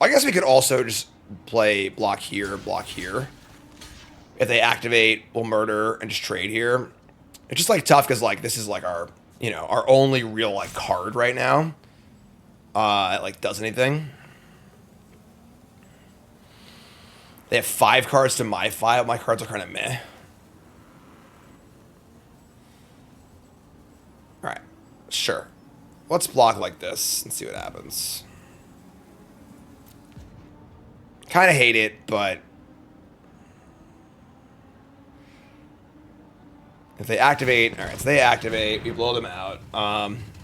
I guess we could also just play block here, block here. If they activate, we'll murder and just trade here. It's just, like, tough because, like, this is, like, our, you know, our only real, like, card right now. It, like, does anything. They have 5 cards to my 5. My cards are kind of meh. Alright. Sure. Let's block like this and see what happens. Kind of hate it, but... if they activate... Alright, so they activate. We blow them out.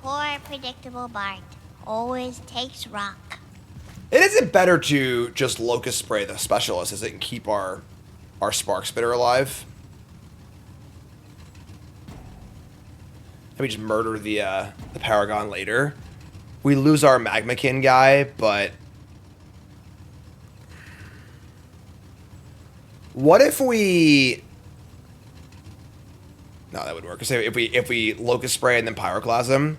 Poor predictable Bart. Always takes rock. It isn't better to just Locust Spray the Specialist as it can keep our Spark Spitter alive. And we just murder the Paragon later. We lose our Magmakin guy, but... what if we... no, that wouldn't work. So if we Locust Spray and then Pyroclasm,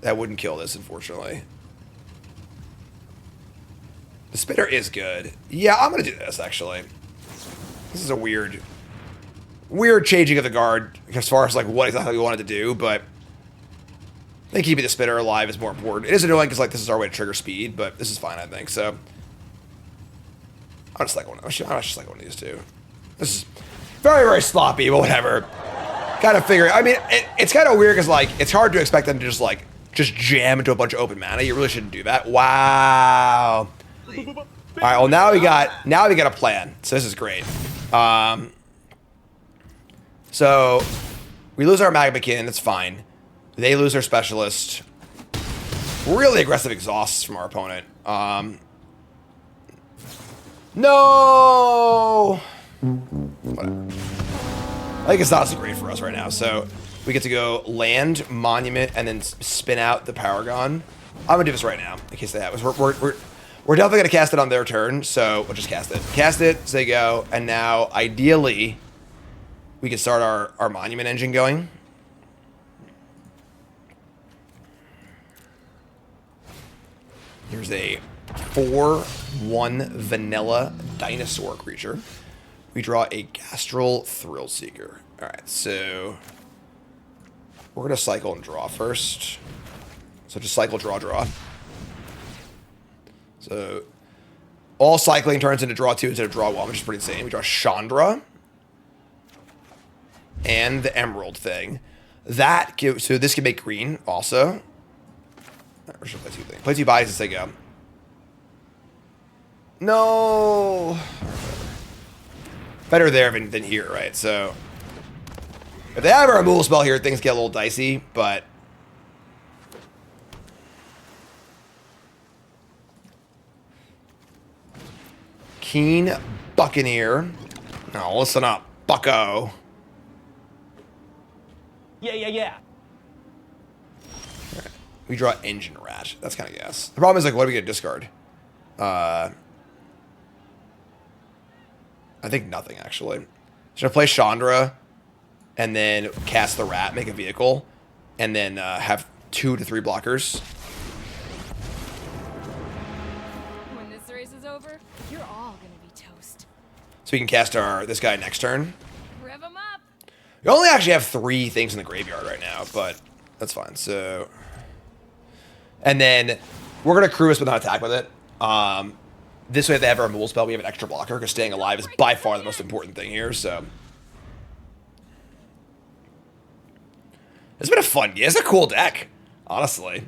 that wouldn't kill this, unfortunately. The Spitter is good. Yeah, I'm going to do this, actually. This is a weird changing of the guard as far as, like, what exactly we wanted to do, but I think keeping the Spitter alive is more important. It is annoying because, like, this is our way to trigger speed, but this is fine, I think, so... I'll just like one of these two. This is very, very sloppy, but whatever. Kind of figure. I mean, it's kind of weird because, like, it's hard to expect them to just jam into a bunch of open mana. You really shouldn't do that. Wow. All right. Well, now we got a plan. So this is great. So we lose our Magmakin. That's fine. They lose their Specialist. Really aggressive exhausts from our opponent. No. Whatever. I think it's not so great for us right now. So we get to go land, monument, and then spin out the Paragon. I'm gonna do this right now in case they have us. We're definitely gonna cast it on their turn, so we'll just cast it. Cast it, so they go, and now ideally we can start our monument engine going. Here's a 4/1 vanilla dinosaur creature. We draw a Gastral Thrill Seeker. Alright, so we're going to cycle and draw first. So just cycle, draw, draw. So all cycling turns into draw 2 instead of draw 1, which is pretty insane. We draw Chandra and the Emerald thing. That gives, so this can make green also. Or should I play 2 things? Play 2 bodies as they go. No. Better there than here, right? So if they have a removal spell here, things get a little dicey, but Keen Buccaneer. Now listen up, bucko. Yeah. Right. We draw Engine Rat. That's kind of gas. The problem is, like, what do we get to discard? I think nothing, actually. Should I play Chandra and then cast the Rat, make a vehicle, and then have 2 to 3 blockers? When this race is over, you're all gonna be toast. So we can cast this guy next turn. Rev 'em up. We only actually have 3 things in the graveyard right now, but that's fine. So, and then we're gonna cruise with not attack with it. This way, if they have our removal spell, we have an extra blocker because staying alive is by far the most important thing here. So, it's been a fun game. It's a cool deck, honestly.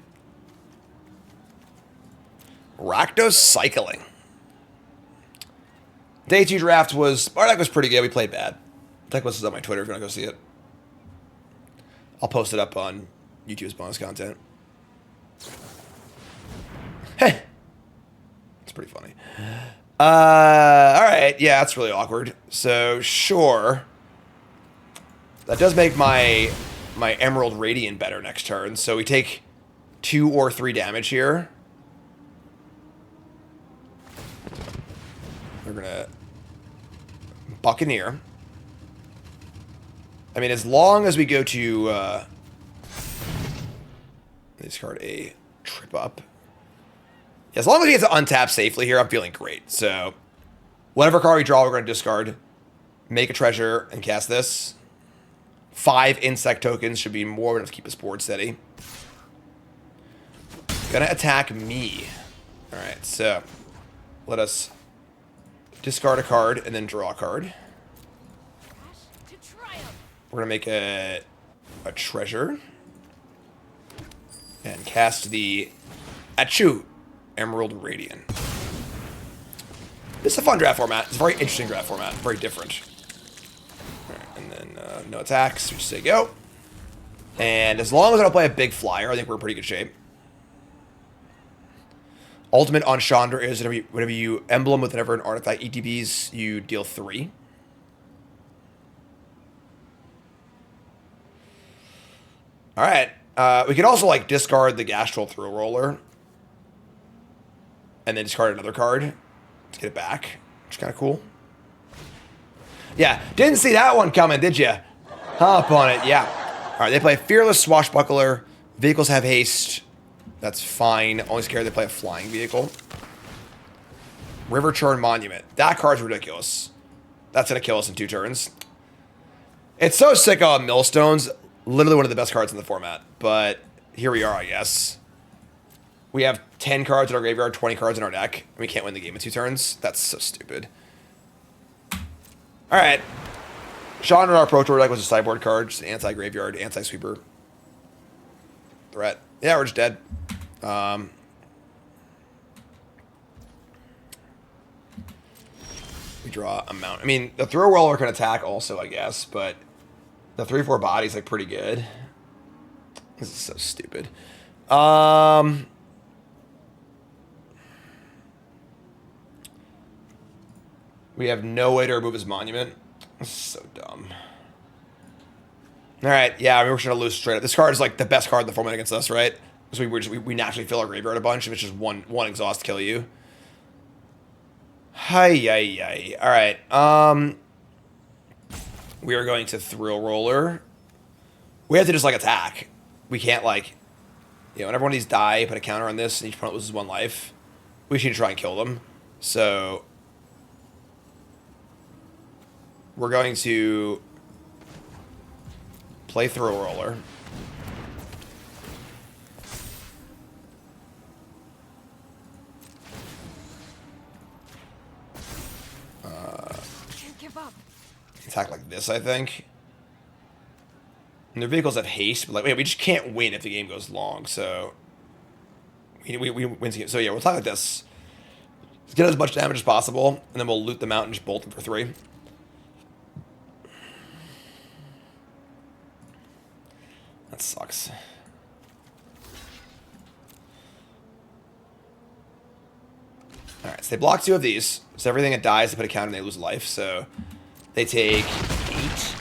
Rakdos cycling. Day 2 draft was... Our deck was pretty good. We played bad. Deck list is on my Twitter if you want to go see it. I'll post it up on YouTube's bonus content. Hey! It's pretty funny. Alright. Yeah, that's really awkward. So, sure. That does make my Emerald Radiant better next turn. So we take 2 or 3 damage here. We're gonna Buccaneer. I mean, as long as we go to discard a Trip Up. As long as we get to untap safely here, I'm feeling great. So whatever card we draw, we're gonna discard, make a treasure, and cast this. 5 insect tokens should be more than enough to keep us board steady. Gonna attack me. Alright, so let us discard a card and then draw a card. We're gonna make a treasure and cast the Achu Emerald Radiant. This is a fun draft format. It's a very interesting draft format. Very different. All right, and then no attacks. We just say go. And as long as I don't play a big flyer, I think we're in pretty good shape. Ultimate on Chandra is whenever you emblem with whatever an artifact ETBs, you deal 3. All right. We could also like discard the Gastral Thrill Roller, and then discard another card to get it back, which is kind of cool. Yeah, didn't see that one coming, did you? Hop on it, yeah. All right, they play Fearless Swashbuckler. Vehicles have haste. That's fine. Only scared they play a flying vehicle. River Churn Monument. That card's ridiculous. That's going to kill us in 2 turns. It's so sick on Millstones. Literally one of the best cards in the format. But here we are, I guess. We have 10 cards in our graveyard, 20 cards in our deck. And we can't win the game in 2 turns. That's so stupid. Alright. Chandra, our Pro Tour deck was a sideboard card. Just anti-graveyard, anti-sweeper. Threat. Yeah, we're just dead. We draw a mount. I mean, the Throw Roller can attack also, I guess, but the 3/4 body's like pretty good. This is so stupid. We have no way to remove his monument. This is so dumb. All right, yeah, I mean, we're just gonna lose straight up. This card is like the best card in the format against us, right? Because we naturally fill our graveyard a bunch, and it's just one exhaust kill you. Hi. All right. We are going to Thrill Roller. We have to just like attack. We can't like, whenever one of these die, put a counter on this, and each opponent loses 1 life. We should try and kill them. So we're going to play Thrill Roller. Can't give up. Attack like this, I think. And their vehicles have haste, but like, we just can't win if the game goes long. So we win the game. So yeah, we'll attack like this. Let's get as much damage as possible, and then we'll loot them out and just bolt them for 3. That sucks. Alright, so they block 2 of these. So everything that dies, they put a counter and they lose life. So they take 8.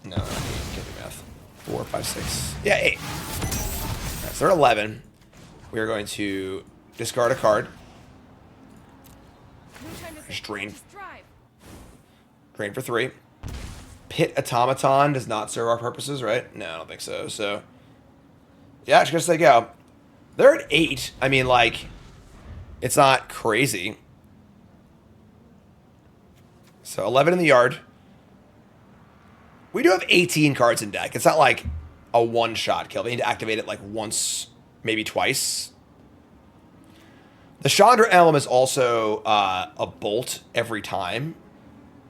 No, can't do math. 4, 5, 6. Yeah, 8. Alright, so they're at 11. We are going to discard a card. Just drain. Drain for 3. Pit Automaton does not serve our purposes, right? No, I don't think so. So, yeah, just gonna say go. They're at 8. I mean, like, it's not crazy. So 11 in the yard. We do have 18 cards in deck. It's not like a one-shot kill. We need to activate it like once, maybe twice. The Chandra Emblem is also a bolt every time.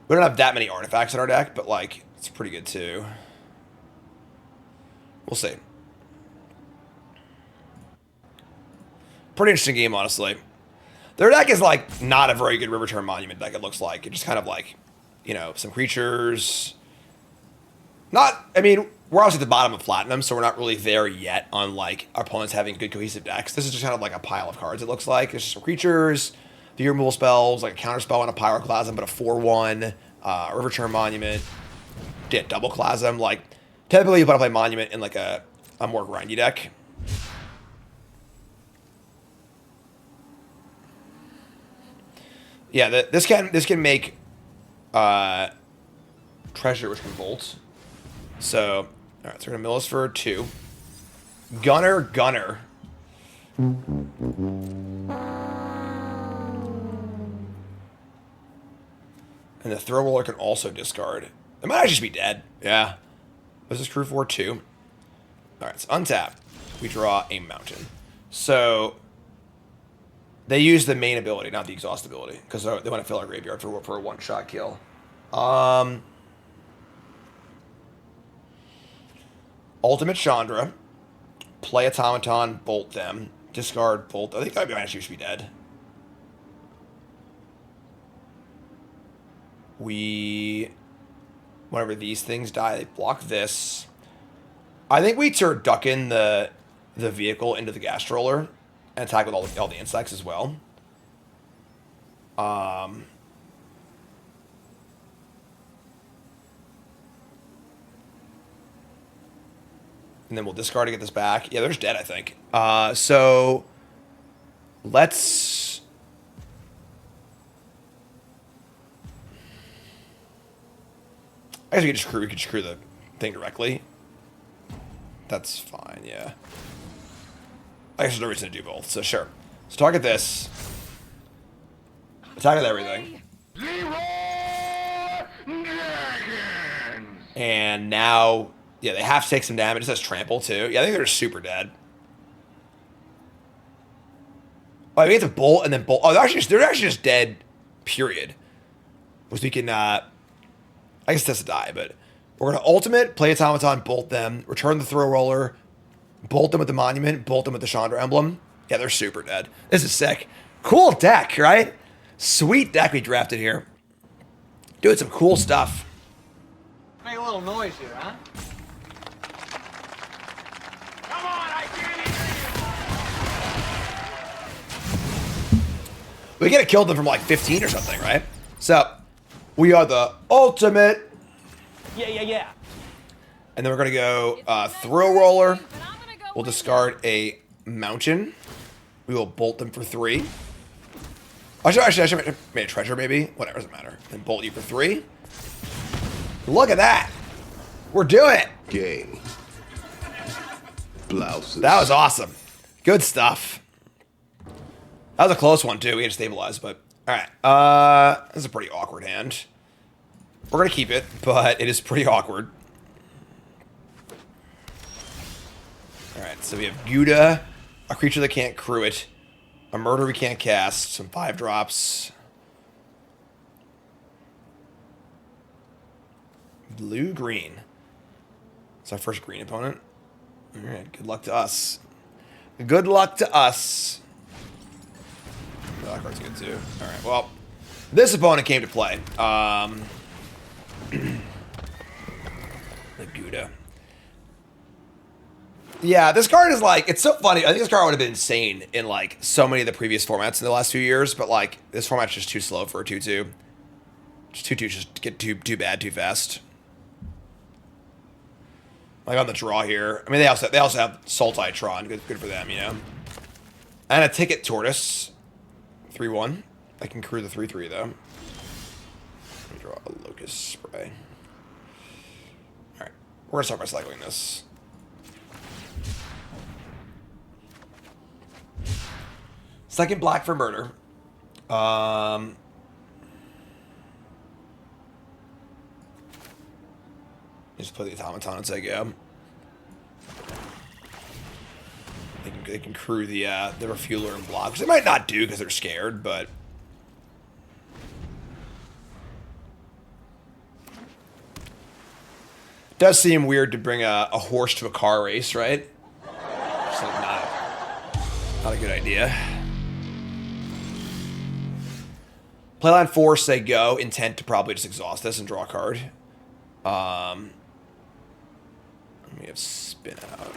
We don't have that many artifacts in our deck, but like it's pretty good too. We'll see. Pretty interesting game, honestly. Their deck is like not a very good Riverturn Monument deck, it looks like. It's just kind of like, you know, some creatures. Not, I mean, we're obviously at the bottom of Platinum, so we're not really there yet on like our opponents having good cohesive decks. This is just kind of like a pile of cards, it looks like. There's just some creatures, the removal spells, like a counter spell on a Pyroclasm, but a 4/1, Riverturn Monument, double Clasm. Like, typically you want to play Monument in like a more grindy deck. Yeah, this can make Treasure, which can bolt. So, all right, so we're gonna mill this for 2. Gunner. And the Throw Roller can also discard. It might actually just be dead. Yeah. What's this crew for? 2. All right, so untap. We draw a mountain. So they use the main ability, not the exhaust ability, because they want to fill our graveyard for a one-shot kill. Ultimate Chandra. Play Automaton, bolt them. Discard, bolt. I think that might actually should be dead. Whenever these things die, they block this. I think we duck in the vehicle into the gas stroller and attack with all the insects as well. And then we'll discard to get this back. Yeah, they're just dead, I think. So let's... I guess we could just crew the thing directly. That's fine, yeah. I guess there's no reason to do both, so sure. So target this. Attack with everything. And now, yeah, they have to take some damage. It says trample too. Yeah, I think they're super dead. Oh, we have to bolt and then bolt. Oh, they're actually just dead, period. Which we can, I guess that's a die, but we're going to ultimate, play Automaton, bolt them, return the Throw Roller, bolt them with the Monument, bolt them with the Chandra Emblem. Yeah, they're super dead. This is sick. Cool deck, right? Sweet deck we drafted here. Doing some cool stuff. Make a little noise here, huh? Come on, I can't hear you! We gotta kill them from like 15 or something, right? So, we are the ultimate. Yeah. And then we're gonna go Throw Roller. We'll discard a Mountain. We will bolt them for 3. I should have made a Treasure, maybe. Whatever, doesn't matter. And bolt you for 3. Look at that. We're doing it. Game. Blouses. That was awesome. Good stuff. That was a close one, too. We had to stabilize, but... Alright. This is a pretty awkward hand. We're going to keep it, but it is pretty awkward. Alright, so we have Gouda, a creature that can't crew it, a murder we can't cast, some 5-drops. Blue-green. It's our first green opponent. Alright, good luck to us. Good luck to us. That card's good too. Alright, well, this opponent came to play. The Gouda. Yeah, this card is like, it's so funny. I think this card would have been insane in like so many of the previous formats in the last few years, but like this format's just too slow for a 2/2. Just 2/2 just get too bad too fast. Like on the draw here. I mean, they also have Sultitron. Good for them, you know. And a Ticket Tortoise. 3/1. I can crew the 3/3 though. Let me draw a Locust Spray. Alright. We're gonna start by cycling this. Second black for murder. Just play the automaton and say go. They can crew the refueler and block, which they might not do because they're scared, but it does seem weird to bring a horse to a car race, right? Just like not a good idea. Playline 4 say go, intent to probably just exhaust this and draw a card. We have spin out.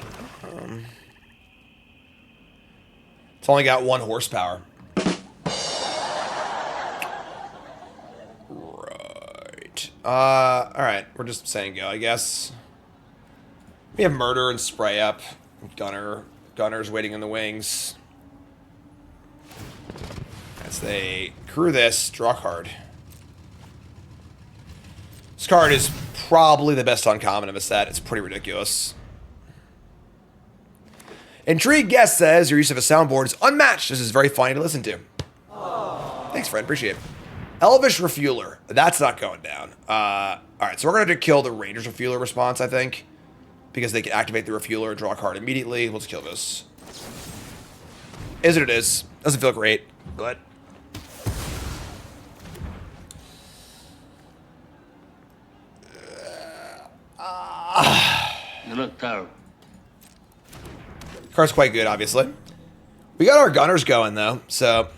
It's only got 1 horsepower. Right. Alright. We're just saying go, I guess. We have murder and spray up. Gunner's waiting in the wings. As they crew this, draw a card. This card is probably the best uncommon of a set. It's pretty ridiculous. Intrigued Guest says your use of a soundboard is unmatched. This is very funny to listen to. Aww. Thanks, friend. Appreciate it. Elvish Refueler. That's not going down. Alright, so we're going to kill the Ranger's Refueler response, I think. Because they can activate the Refueler and draw a card immediately. We'll just kill this. Is what it is. Doesn't feel great, but... You look terrible. Card's quite good, obviously. We got our gunners going, though, so...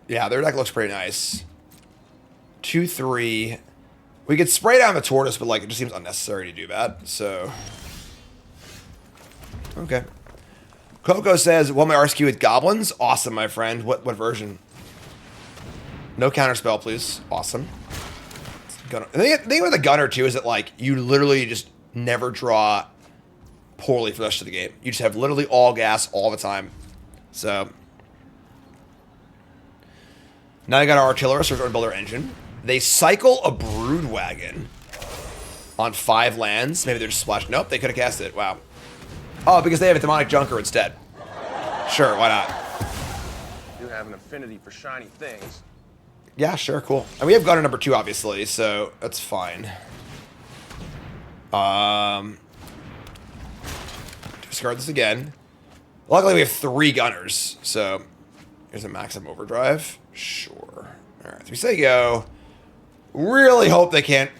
Yeah, their deck looks pretty nice. 2-3. We could spray down the tortoise, but, like, it just seems unnecessary to do that, so... Okay. Coco says, well, my RSQ with goblins? Awesome, my friend. What version? No counterspell, please. Awesome. Gunner. The thing with the gunner, too, is that, like, you literally just never draw poorly for the rest of the game. You just have literally all gas all the time. So... Now they got our artillerists, we're going to build our engine. They cycle a brood wagon on 5 lands. Maybe they're just splashed. Nope, they could have cast it. Wow. Oh, because they have a demonic junker instead. Sure, why not? You have an affinity for shiny things. Yeah, sure, cool. And we have gunner number 2, obviously, so that's fine. Discard this again. Luckily, we have 3 gunners, so here's a maximum overdrive. Sure. All right, so we say go. Really hope they can't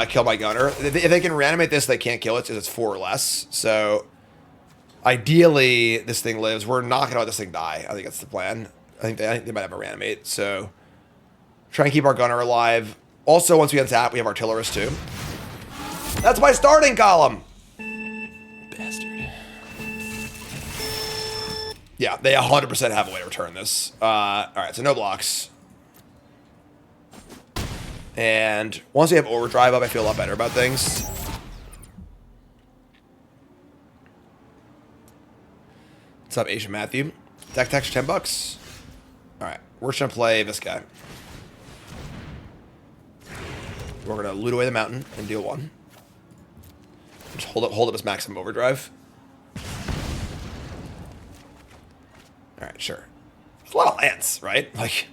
kill my gunner. If they can reanimate this, they can't kill it because it's 4 or less. So ideally, this thing lives. We're not gonna let this thing die. I think that's the plan. I think they might have a reanimate. So try and keep our gunner alive. Also, once we untap, we have artillerists too. That's my starting column. Bastard. Yeah, they 100% have a way to return this. Alright, so no blocks. And once we have overdrive up, I feel a lot better about things. What's up, Asian Matthew? Deck text $10. Alright, we're just gonna play this guy. We're gonna loot away the mountain and deal 1. Just hold up his maximum overdrive. Alright, sure. It's a lot of lands, right? Like,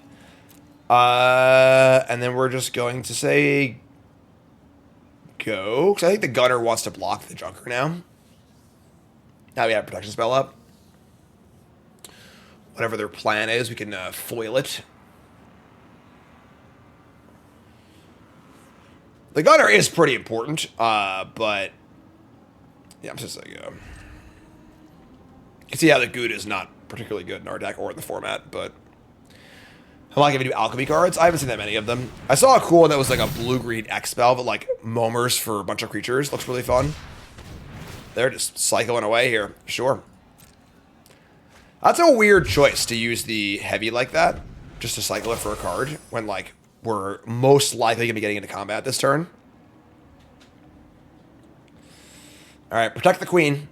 and then we're just going to say go. Because I think the gunner wants to block the junker now. Now we have protection spell up. Whatever their plan is, we can foil it. The gunner is pretty important, but yeah, I'm just like, you can see how the good is not particularly good in our deck or in the format, but I'm not gonna do alchemy cards. I haven't seen that many of them. I saw a cool one that was like a blue-green X spell, but like momers for a bunch of creatures. Looks really fun. They're just cycling away here. Sure. That's a weird choice to use the heavy like that, just to cycle it for a card when like we're most likely gonna be getting into combat this turn. All right, protect the queen,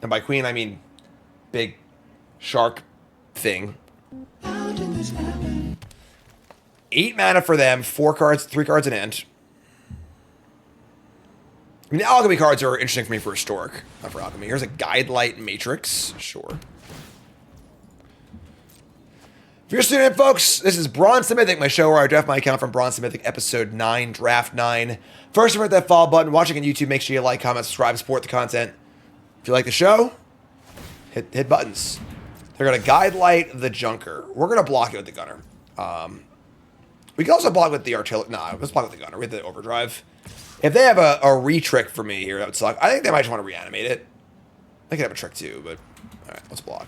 and by queen I mean big shark thing. How did this happen? 8 mana for them, 4 cards, 3 cards in hand. I mean, the alchemy cards are interesting for me for historic, not for alchemy. Here's a Guidelight Matrix, sure. If you're a student, folks, this is Bronze to Mythic, my show where I draft my account from Bronze to Mythic, episode 9, draft 9. First, remember that follow button. Watching on YouTube, make sure you like, comment, subscribe, support the content. If you like the show, hit buttons. They're going to guide light the Junker. We're going to block it with the Gunner. We can also block with the artillery. Nah, let's block with the Gunner. With the Overdrive. If they have a re-trick for me here, that would suck. I think they might just want to reanimate it. They could have a trick too, but alright, let's block.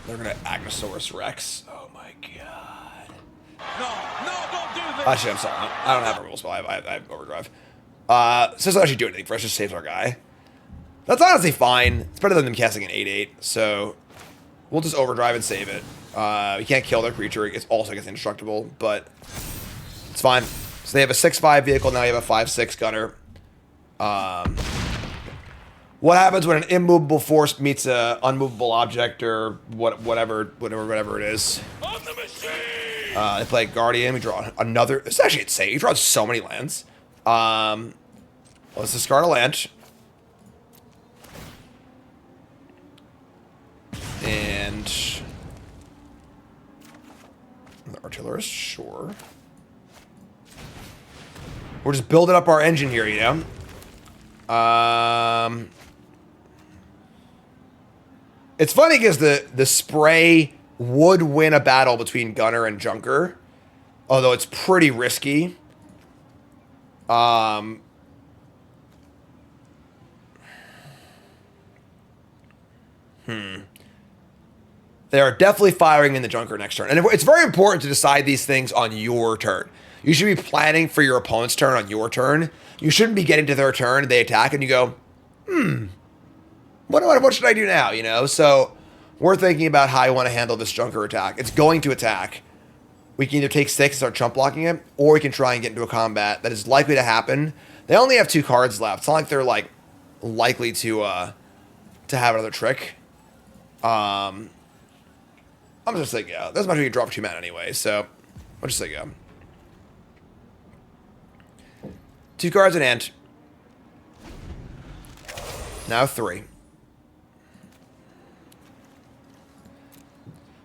They're gonna Agnosaurus Rex. Oh my god. No, don't do this. Actually, I'm sorry. I don't have a removal spell. I have Overdrive. So it doesn't actually do anything for us, just saves our guy. That's honestly fine. It's better than them casting an 8/8, so we'll just Overdrive and save it. We can't kill their creature. It also gets indestructible, but it's fine. So they have a 6/5 vehicle, now you have a 5/6 Gunner. What happens when an immovable force meets an unmovable object or whatever it is? On the machine! They play Guardian. We draw another. It's actually insane. He draws so many lands. Let's discard a land. And the artillerist, sure. We're just building up our engine here, you know? It's funny because the spray would win a battle between Gunner and Junker, although it's pretty risky. They are definitely firing in the Junker next turn. And it's very important to decide these things on your turn. You should be planning for your opponent's turn on your turn. You shouldn't be getting to their turn, they attack, and you go, what should I do now, you know? So we're thinking about how you want to handle this Junker attack. It's going to attack. We can either take 6 and start chump blocking it, or we can try and get into a combat that is likely to happen. They only have 2 cards left. It's not like they're, like, likely to have another trick. I'm just saying, yeah. That's much we can draw for 2 mana anyway, so I'll just say go. 2 cards in hand. Now 3.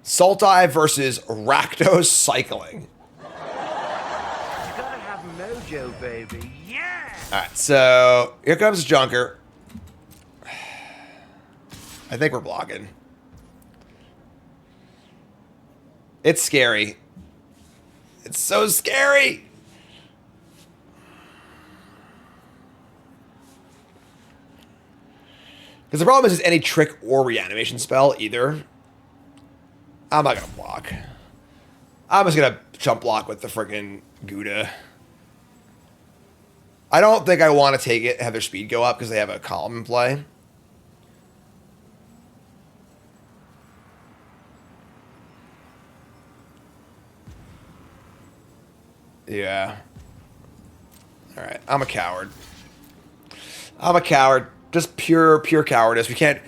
Sultai versus Rakdos Cycling. You gotta have mojo, baby. Yeah! Alright, so here comes Junker. I think we're blocking. It's scary. It's so scary. Because the problem is any trick or reanimation spell either. I'm not going to block. I'm just going to chump block with the freaking Gouda. I don't think I want to take it and have their speed go up because they have a column in play. Yeah. All right. I'm a coward. I'm a coward. Just pure cowardice. We can't.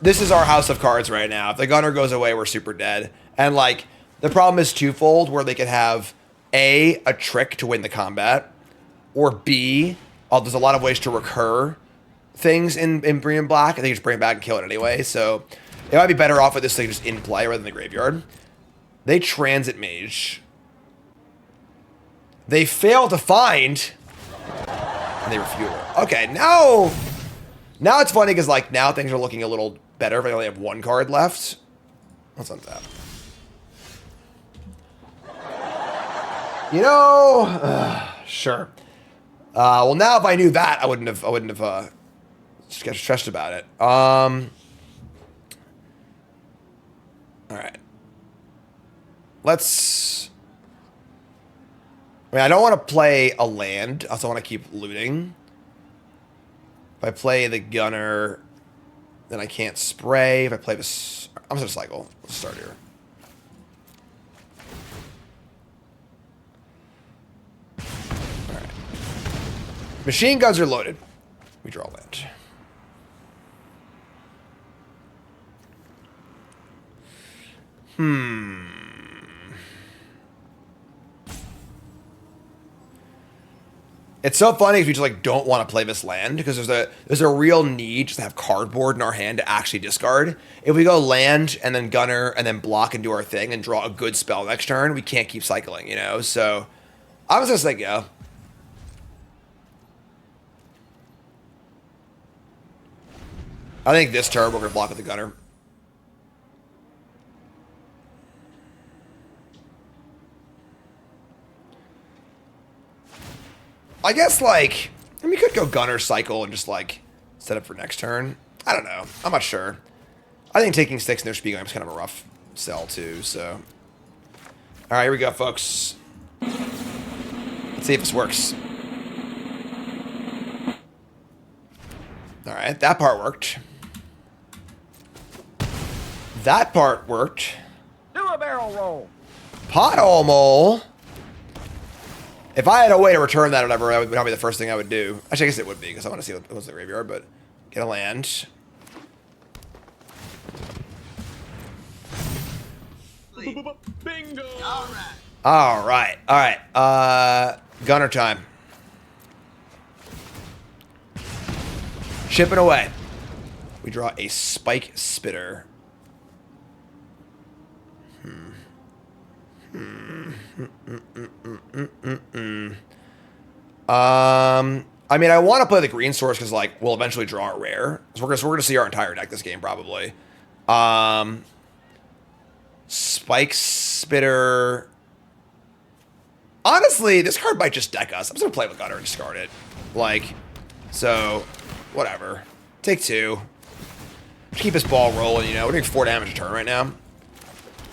This is our house of cards right now. If the Gunner goes away, we're super dead. And like the problem is twofold, where they could have a trick to win the combat, or B, there's a lot of ways to recur things in green and black, and they just bring it back and kill it anyway. So it might be better off with this thing just in play rather than the graveyard. They transit mage. They fail to find, and they refuel. Okay, now it's funny because like now things are looking a little better if I only have 1 card left. Let's untap. You know, sure. Well, now if I knew that, I wouldn't have stressed about it. All right. Let's. I mean, I don't want to play a land. I also want to keep looting. If I play the Gunner, then I can't spray. If I play this, I'm just gonna cycle. Let's start here. All right. Machine guns are loaded. We draw land. It's so funny if you just like don't want to play this land because there's a real need just to have cardboard in our hand to actually discard. If we go land and then gunner and then block and do our thing and draw a good spell next turn, we can't keep cycling, you know? So I was just like, go. I think this turn we're gonna block with the gunner. I guess, like, I mean, we could go gunner cycle and just, like, set up for next turn. I don't know. I'm not sure. I think taking 6 in their speed game is kind of a rough sell, too, so. All right, here we go, folks. Let's see if this works. All right, that part worked. That part worked. Do a barrel roll. Pothole mole. If I had a way to return that or whatever, that would probably be the first thing I would do. Actually, I guess it would be, because I want to see what's in the graveyard, but get a land. Bingo! All right. Gunner time. Chipping away. We draw a Spike Spitter. I mean, I want to play the green source because, like, we'll eventually draw a rare. So we're gonna see our entire deck this game, probably. Spike Spitter. Honestly, this card might just deck us. I'm just gonna play with Gunner and discard it. Like, so, whatever. Take 2. Keep this ball rolling, you know. We're doing 4 damage a turn right now.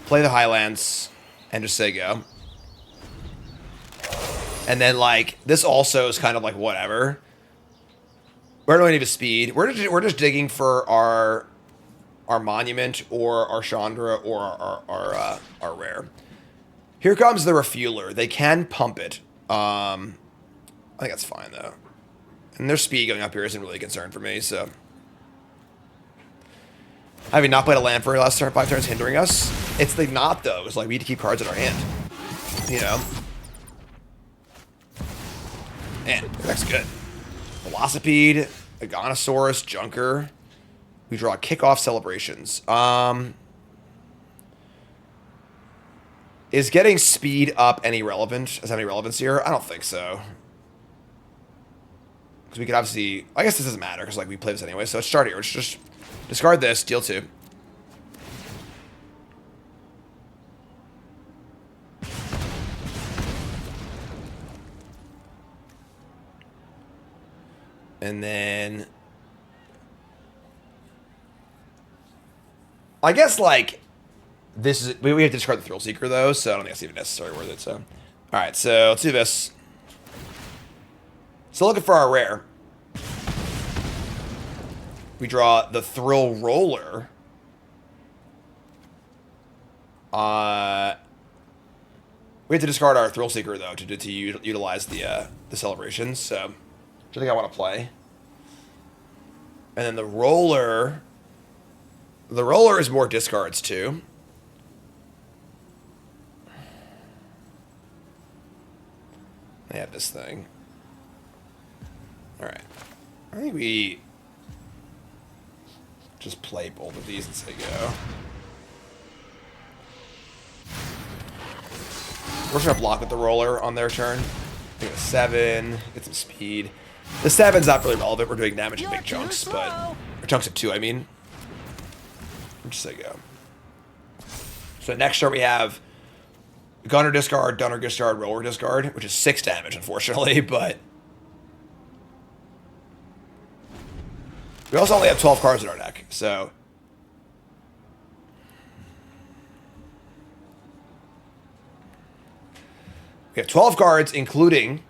Play the Highlands and just say go. And then, like, this also is kind of like whatever. We don't need a speed. We're just digging for our monument or our Chandra or our rare. Here comes the Refueler. They can pump it. I think that's fine though. And their speed going up here isn't really a concern for me. So, having not played a land for the last 5 turns hindering us. It's like not though. It's like we need to keep cards in our hand. You know. Man, that's good. Velocipede, Agonosaurus, Junker. We draw Kickoff Celebrations. Is getting speed up any relevant? Does it have any relevance here? I don't think so. Because we could obviously... I guess this doesn't matter because like we play this anyway. So let's start here. Let's just discard this. Deal 2. And then... I guess, like... This is... We have to discard the Thrill Seeker, though, so I don't think that's even necessarily worth it, so... Alright, so let's do this. Still looking for our rare. We draw the Thrill Roller. We have to discard our Thrill Seeker, though, to utilize the celebrations, so... Which I think I want to play. And then the roller... The roller is more discards, too. I have this thing. Alright. I think we... just play both of these and say go. We're just going to block with the roller on their turn. Get a 7. Get some speed. The 7's not really relevant. We're doing damage in big chunks, but... Or chunks of 2, I mean. Just say go. So next turn we have Gunner discard, Dunner discard, Roller discard, which is 6 damage, unfortunately, but... We also only have 12 cards in our deck, so... We have 12 cards, including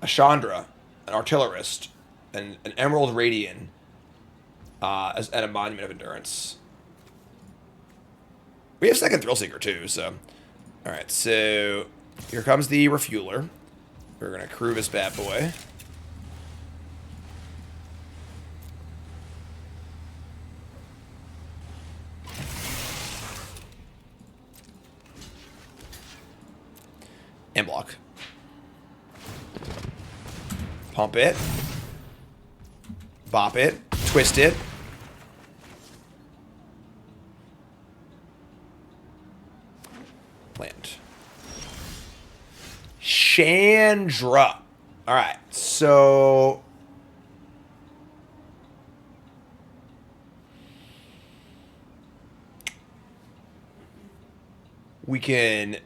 a Chandra, an Artillerist, and an Emerald Radiant, and a Monument of Endurance. We have second Thrill Seeker, too, so... Alright, so... Here comes the Refueler. We're gonna crew this bad boy. And block. Pump it. Bop it. Twist it. Land. Chandra. Alright, so... we can...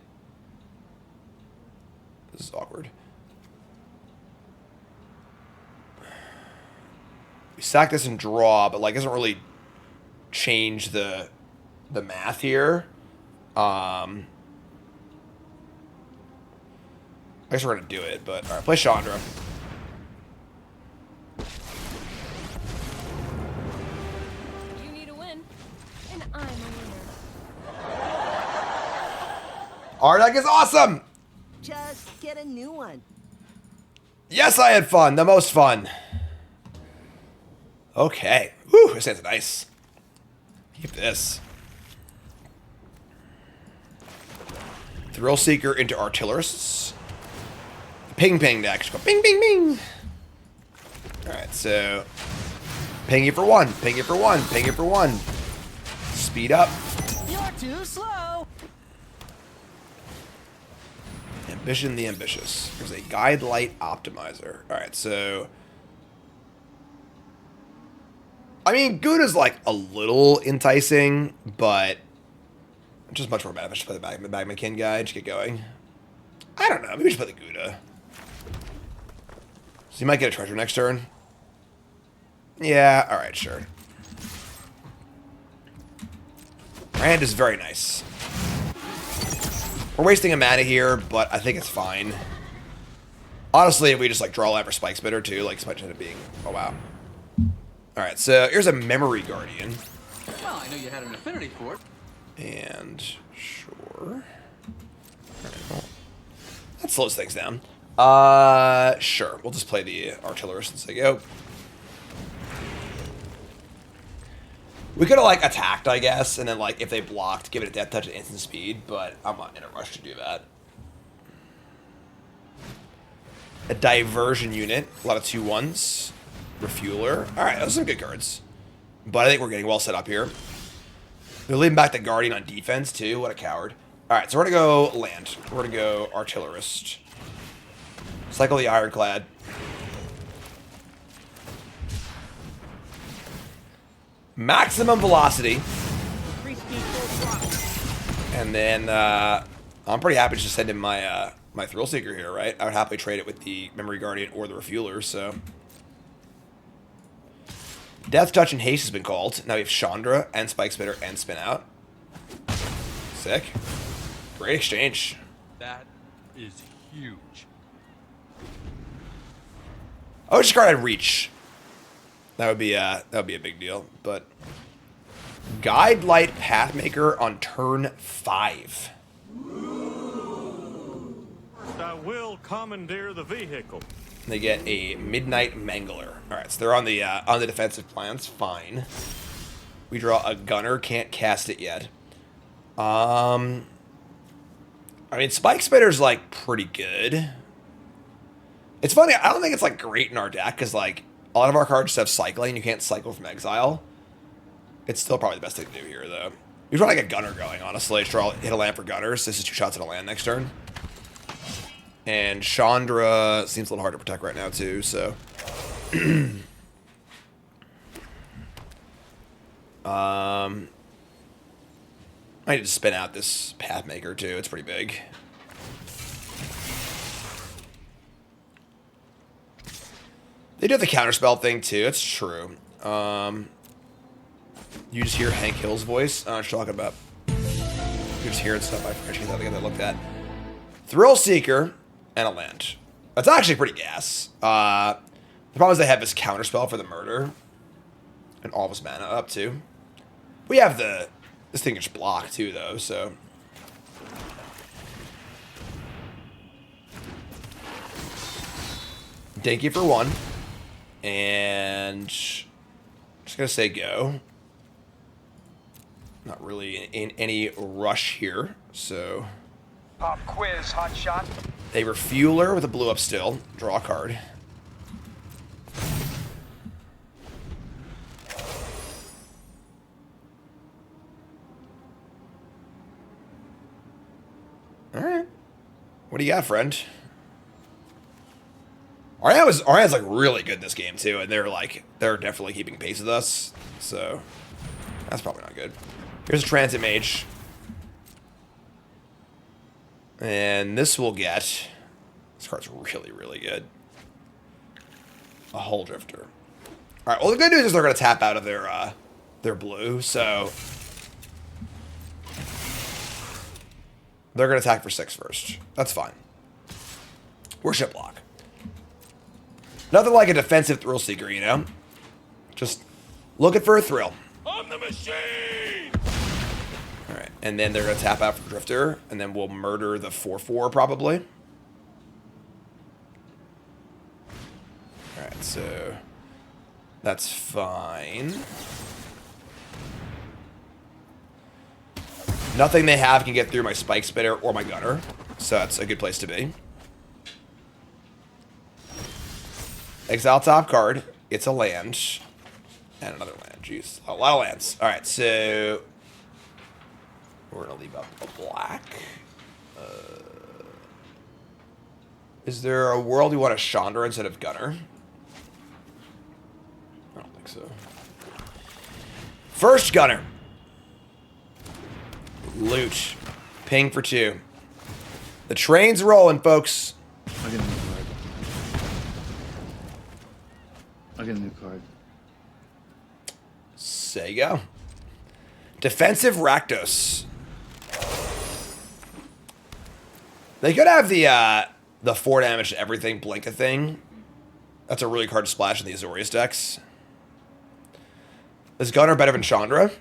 this is awkward. We sack this and draw, but like doesn't really change the math here. I guess we're gonna do it, but alright, play Chandra. You need a win, and I'm a winner. Our deck is awesome! Just get a new one. Yes, I had fun. The most fun. Okay. Whew, this sounds nice. Keep this. Thrill Seeker into Artillerists. Ping ping deck. Just go ping ping ping. Alright, so ping you for one. Ping you for one. Ping you for one. Speed up. You're too slow. Ambition the Ambitious. There's a Guide Light Optimizer. Alright, so I mean, Gouda's like a little enticing, but just much more beneficial to play the Bagman guy. Just get going. I don't know. Maybe we should play the Gouda. So you might get a treasure next turn. Yeah, alright, sure. Our hand is very nice. We're wasting a mana here, but I think it's fine. Honestly, if we just like draw life for Spike Spitter too, like this might end up being... oh wow. Alright, so here's a Memory Guardian. Well, I know you had an affinity for it. And sure. Alright, well, that slows things down. Sure. We'll just play the Artillerist and say go. We could have like attacked, I guess, and then like if they blocked, give it a Death Touch at instant speed, but I'm not in a rush to do that. A Diversion Unit, a lot of 2/1s. Refueler. Alright, those are some good cards. But I think we're getting well set up here. We're leaving back the Guardian on defense, too. What a coward. Alright, so we're going to go land. We're going to go Artillerist. Cycle the Ironclad. Maximum Velocity. And then, I'm pretty happy to just send in my, my Thrill Seeker here, right? I would happily trade it with the Memory Guardian or the Refueler, so... Death Touch and Haste has been called. Now we have Chandra and Spike Spitter and Spin Out. Sick. Great exchange. That is huge. I wish card had Reach. That would be a big deal. But Guide Light Pathmaker on turn 5. I will commandeer the vehicle. They get a Midnight Mangler. Alright, so they're on the defensive plans. Fine. We draw a Gunner. Can't cast it yet. I mean, Spike Spitter's, like, pretty good. It's funny. I don't think it's, like, great in our deck, because, like, a lot of our cards just have cycling. You can't cycle from exile. It's still probably the best thing to do here, though. We draw, like, a Gunner going, honestly. Draw, hit a land for Gunners. This is 2 shots at a land next turn. And Chandra seems a little hard to protect right now, too, so... I need to spin out this Pathmaker, too. It's pretty big. They do have the counterspell thing, too. It's true. You just hear Hank Hill's voice? I don't know what you're talking about. You just hear it stuff. I forget to get that looked at. Thrill Seeker and a land. That's actually pretty gas. The problem is they have this counterspell for the murder. And all of his mana up, too. We have the... This thing is blocked, too, though, so... Dinky for 1. And... Just gonna say go. Not really in any rush here, so... Pop quiz, hot shot. A Refueler with a blue up still. Draw a card. What do you got, friend? Ariana's like really good this game too, and they're definitely keeping pace with us. So that's probably not good. Here's a Transit Mage. And this will get... This card's really, really good. A Hull Drifter. Alright, well the good news is they're going to tap out of their blue, so... They're going to attack for 6 first. That's fine. Worship block. Nothing like a defensive thrill seeker, you know? Just looking for a thrill. On the machine! Alright, and then they're going to tap out for Drifter, and then we'll murder the 4/4 probably. Alright, so that's fine. Nothing they have can get through my Spike Spitter or my Gunner, so that's a good place to be. Exile top card. It's a land. And another land. Jeez. A lot of lands. Alright, so... We're going to leave up a black. Is there a world you want a Chandra instead of Gunner? I don't think so. First Gunner. Loot. Ping for 2. The train's rolling, folks. I'll get a new card. I'll get a new card. There you go. Defensive Rakdos. They could have the 4 damage to everything Blinka thing. That's a really hard to splash in the Azorius decks. Is Gunner better than Chandra?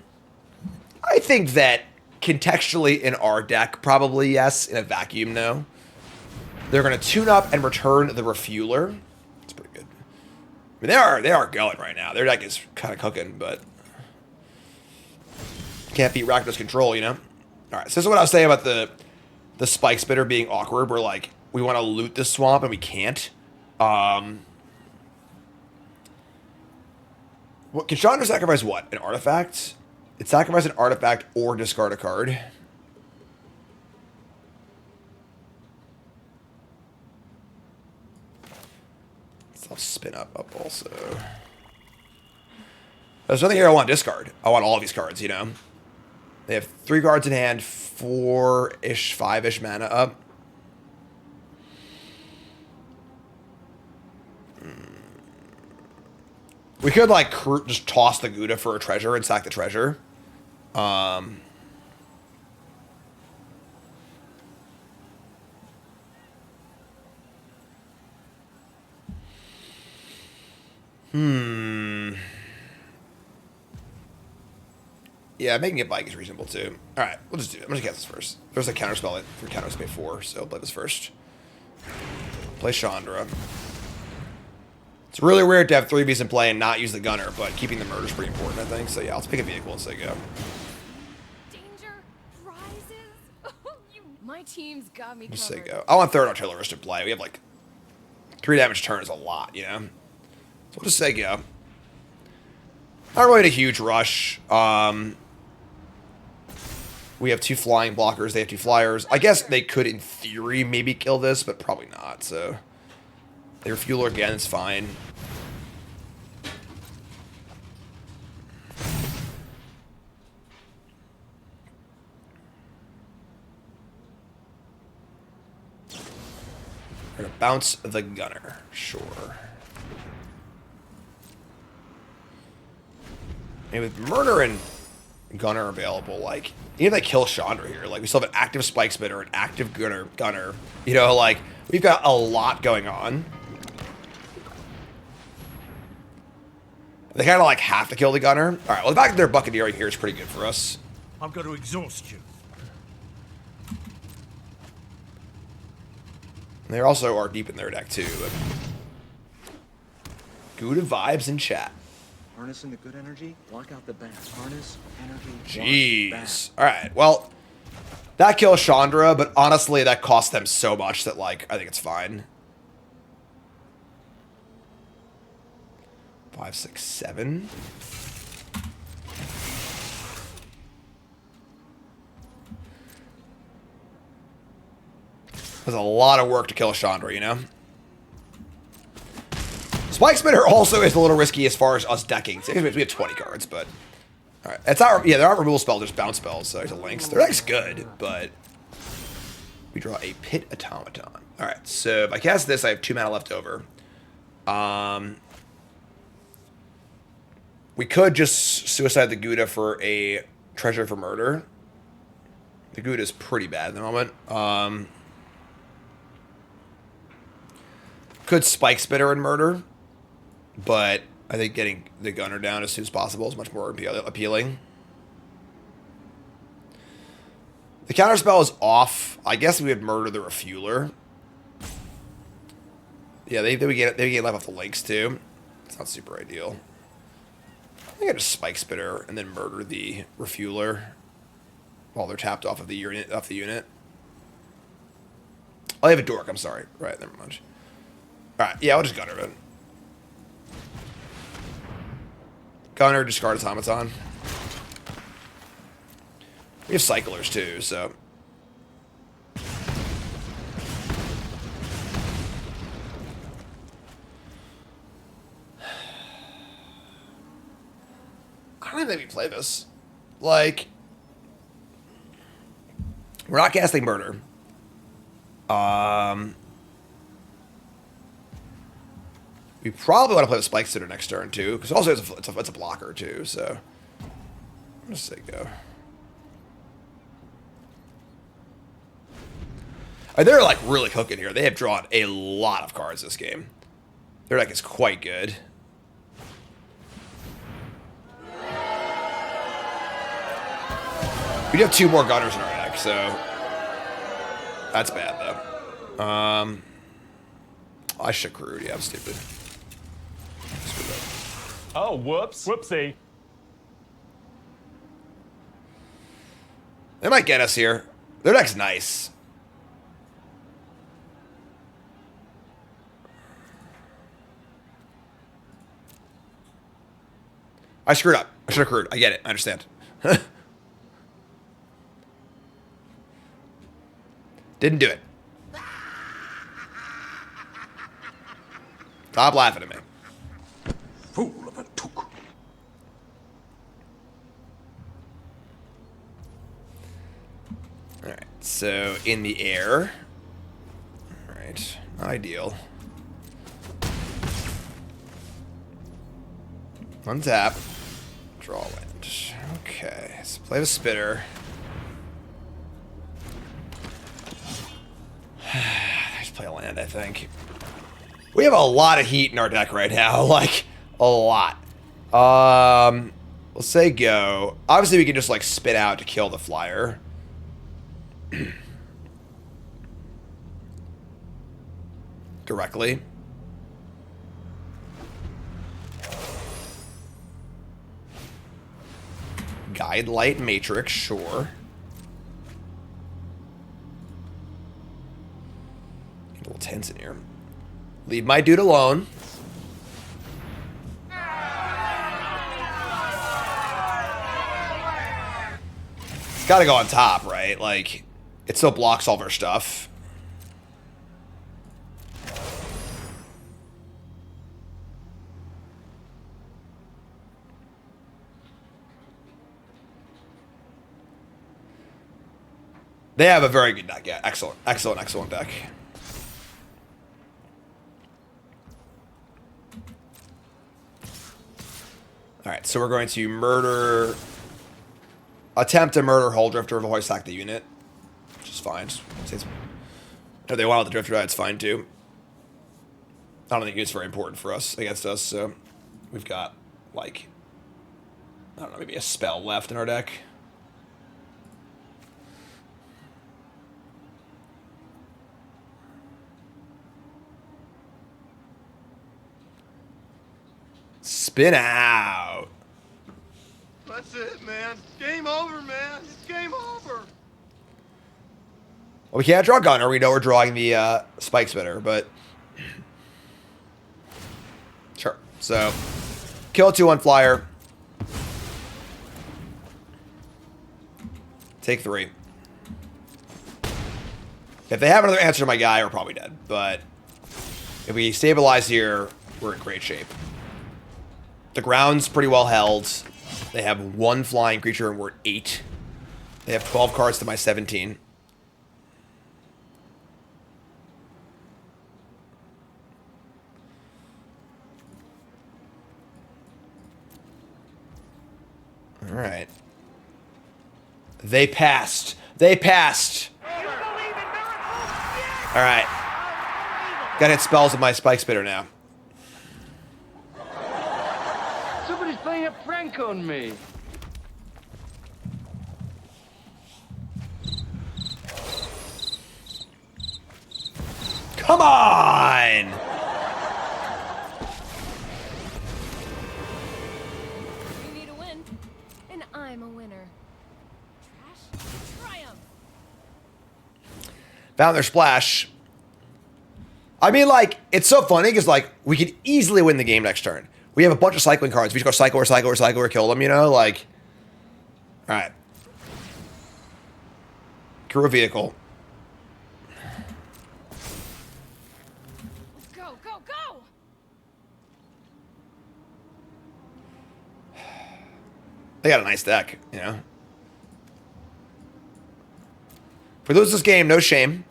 I think that contextually in our deck, probably yes. In a vacuum, no. They're going to tune up and return the Refueler. That's pretty good. I mean, they are going right now. Their deck is kind of cooking, but can't beat Rakdos control, you know? Alright, so this is what I was saying about the Spike Spitter being awkward. We're like, we want to loot this swamp and we can't. What, can Chandra sacrifice what? An artifact? It sacrifices an artifact or discard a card. So I'll spin up also. There's nothing here I want to discard. I want all of these cards, you know? They have 3 cards in hand, 4-ish, 5-ish mana up. We could, like, just toss the Gouda for a treasure and sack the treasure. Yeah, making it bike is reasonable, too. Alright, we'll just do it. I'm going to cast this first. There's a counterspell for counterspell 4, so I'll play this first. Play Chandra. It's really weird to have 3 beasts in play and not use the Gunner, but keeping the murder is pretty important, I think. So yeah, let's pick a vehicle and say go. Danger rises. My team's got me Let's covered. say go. I want 3rd Artillerist to play. We have like 3 damage turn is a lot, you know? So we'll just say go. Not really a huge rush. We have 2 flying blockers. They have 2 flyers. I guess they could, in theory, maybe kill this, but probably not, so... They refuel again, it's fine. We're gonna bounce the Gunner, sure. And with Murder and Gunner available, like, even if they kill Chandra here, like, we still have an active Spike Spitter, an active Gunner. You know, like, we've got a lot going on. They kind of like have to kill the Gunner. All right, well, the fact that they're Buccaneering here is pretty good for us. I'm going to exhaust you. And they also are deep in their deck too. But... Gouda vibes in chat. Harnessing the good energy, block out the bad. Harness, energy, Jeez. All right, well, that kills Chandra, but honestly, that cost them so much that, like, I think it's fine. 5, 6, 7. There's a lot of work to kill Chandra, you know? Spike Spitter also is a little risky as far as us decking. We have 20 cards, but... Alright, it's not... Yeah, there aren't removal spells, there's bounce spells, so there's a Lynx. Their deck's good, but... We draw a Pit Automaton. Alright, so if I cast this, I have 2 mana left over. We could just suicide the Gouda for a Treasure for Murder. The Gouda is pretty bad at the moment. Could Spike Spitter and Murder, but I think getting the Gunner down as soon as possible is much more appealing. The counterspell is off. I guess we would Murder the Refueler. Yeah, they get life off the Lynx too. It's not super ideal. I think I just Spike Spitter and then Murder the Refueler while they're tapped off of the unit. Oh, they have a Dork. I'm sorry. Right, never mind. All right, yeah, I'll just Gunner it. Gunner, discard Automaton. We have Cyclers too, so. I don't even think we play this. Like, we're not casting Murder. We probably want to play with Spike Spitter next turn too, because also it's a blocker too. So I'm just say go. They're like really cooking here. They have drawn a lot of cards this game. Their deck is quite good. We do have 2 more Gunners in our deck, so that's bad though. I should crude. Yeah, I'm stupid. Oh, whoops. Whoopsie. They might get us here. Their deck's nice. I screwed up. I should have crewed. I get it. I understand. Didn't do it. Stop laughing at me. Fool of a took. Alright, so in the air. Alright, not ideal. Untap. Draw land. Okay, so play the Spitter. Just play a land, I think. We have a lot of heat in our deck right now, like, a lot. Let's say go. Obviously, we can just, like, spit out to kill the flyer. Directly. Guide Light Matrix, sure. A little tense in here. Leave my dude alone. It's gotta go on top, right? Like, it still blocks all of our stuff. They have a very good deck, yeah. Excellent, excellent, excellent deck. Alright, so we're going to murder... Attempt to murder Hull Drifter before I sack the unit. Which is fine. If they want out the Drifter, that's fine too. I don't think it's very important for us, against us, so... We've got, like... I don't know, maybe a spell left in our deck. Spin out. That's it, man. Game over, man. It's game over. Well, we can't draw Gunner. We know we're drawing the Spike Spitter, but... Sure. So, kill a 2/1 flyer. Take 3. If they have another answer to my guy, we're probably dead. But if we stabilize here, we're in great shape. The ground's pretty well held. They have 1 flying creature and we're at 8. They have 12 cards to my 17. All right. They passed. They passed. All right. Gotta hit spells with my Spike Spitter now. Somebody's playing a prank on me. Come on! You need a win, and I'm a winner. Trash triumph. Found their splash. I mean, like, it's so funny because, like, we could easily win the game next turn. We have a bunch of cycling cards. We just go cycle or kill them, you know? Like, all right. Crew a vehicle. Go, go, go! They got a nice deck, you know? If we lose this game, no shame,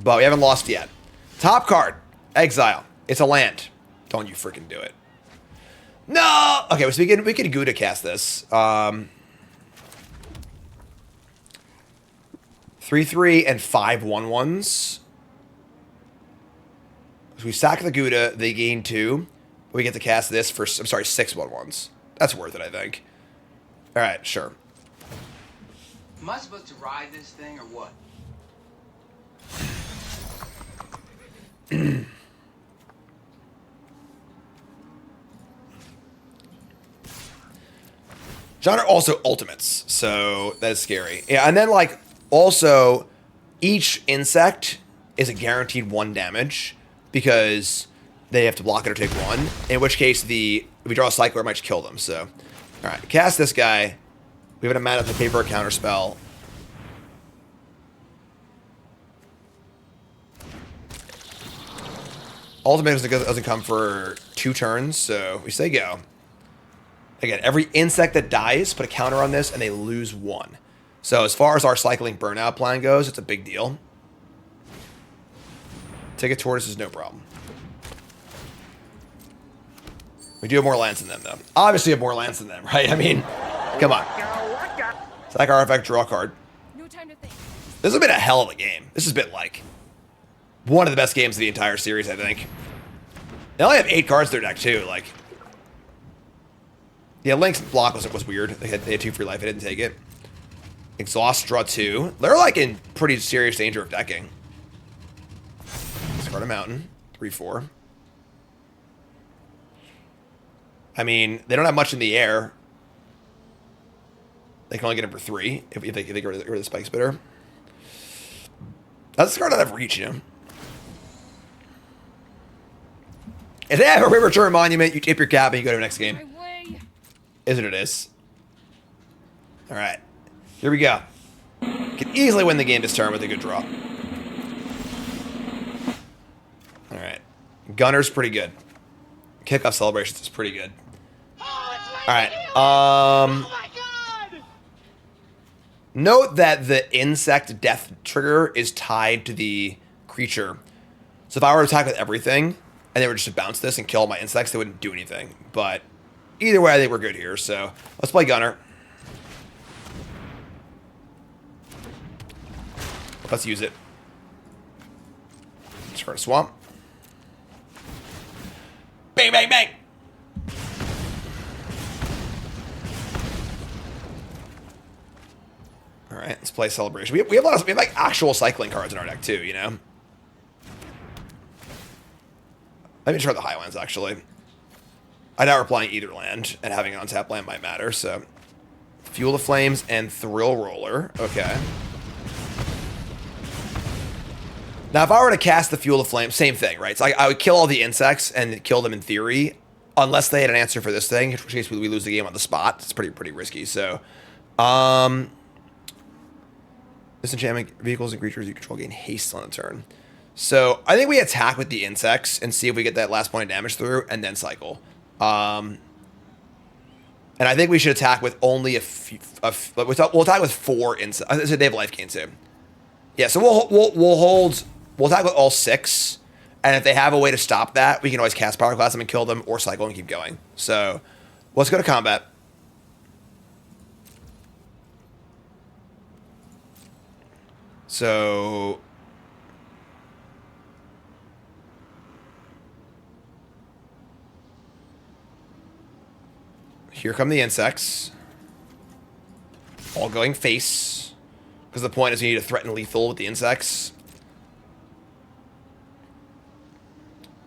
but we haven't lost yet. Top card, Exile. It's a land. Don't you freaking do it. No! Okay, so we can Gouda cast this. 3/3 and 5 1/1s. So we sack the Gouda, they gain 2. We get to cast this for, I'm sorry, 6 1/1s. That's worth it, I think. All right, sure. Am I supposed to ride this thing or what? John are also ultimates, so that's scary. Yeah, and then like also each insect is a guaranteed 1 damage because they have to block it or take 1. In which case if we draw a cycler, it might just kill them. So, all right, cast this guy. We have a mana to paper a counter spell. Ultimate doesn't come for 2 turns, so we say go. Again, every insect that dies, put a counter on this, and they lose 1. So as far as our cycling burnout plan goes, it's a big deal. Take a tortoise is no problem. We do have more lands than them, though. Obviously have more lands than them, right? I mean, come on. Sack artifact, draw a card. No time to think. This has been a hell of a game. This has been, like, one of the best games of the entire series, I think. They only have 8 cards in their deck, too. Like, yeah, Link's block was weird. They had 2 free life. I didn't take it. Exhaust, draw 2. They're, like, in pretty serious danger of decking. Discard a mountain. 3/4. I mean, they don't have much in the air. They can only get him for 3 if they get rid of the Spike Spitter. That's a card out of reach, you know? If they have a Return Monument, you tip your cap and you go to the next game. Is what it is. All right. Here we go. Can easily win the game this turn with a good draw. All right. Gunner's pretty good. Kickoff Celebrations is pretty good. All right. Note that the insect death trigger is tied to the creature. So if I were to attack with everything, and they were just to bounce this and kill all my insects, they wouldn't do anything. But either way, I think we're good here. So let's play Gunner. Let's use it. Discard a swamp. Bang, bang, bang! All right, let's play Celebration. We have like actual cycling cards in our deck too, you know. Let me try the Highlands actually. I doubt we're playing either land, and having an untapped land might matter. So, Fuel the Flames and Thrill Roller. Okay. Now, if I were to cast the Fuel the Flames, same thing, right? So I would kill all the insects and kill them in theory, unless they had an answer for this thing, in which case we lose the game on the spot. It's pretty risky. So, This enchantment, vehicles and creatures you control gain haste on a turn. So I think we attack with the insects and see if we get that last point of damage through, and then cycle. And I think we should attack with only a few. We'll attack with 4 insects. I said they have life gain too. Yeah, so we'll attack with all 6, and if they have a way to stop that, we can always cast Pyroclasm and kill them, or cycle and keep going. So let's go to combat. So here come the insects. All going face. Because the point is you need to threaten lethal with the insects.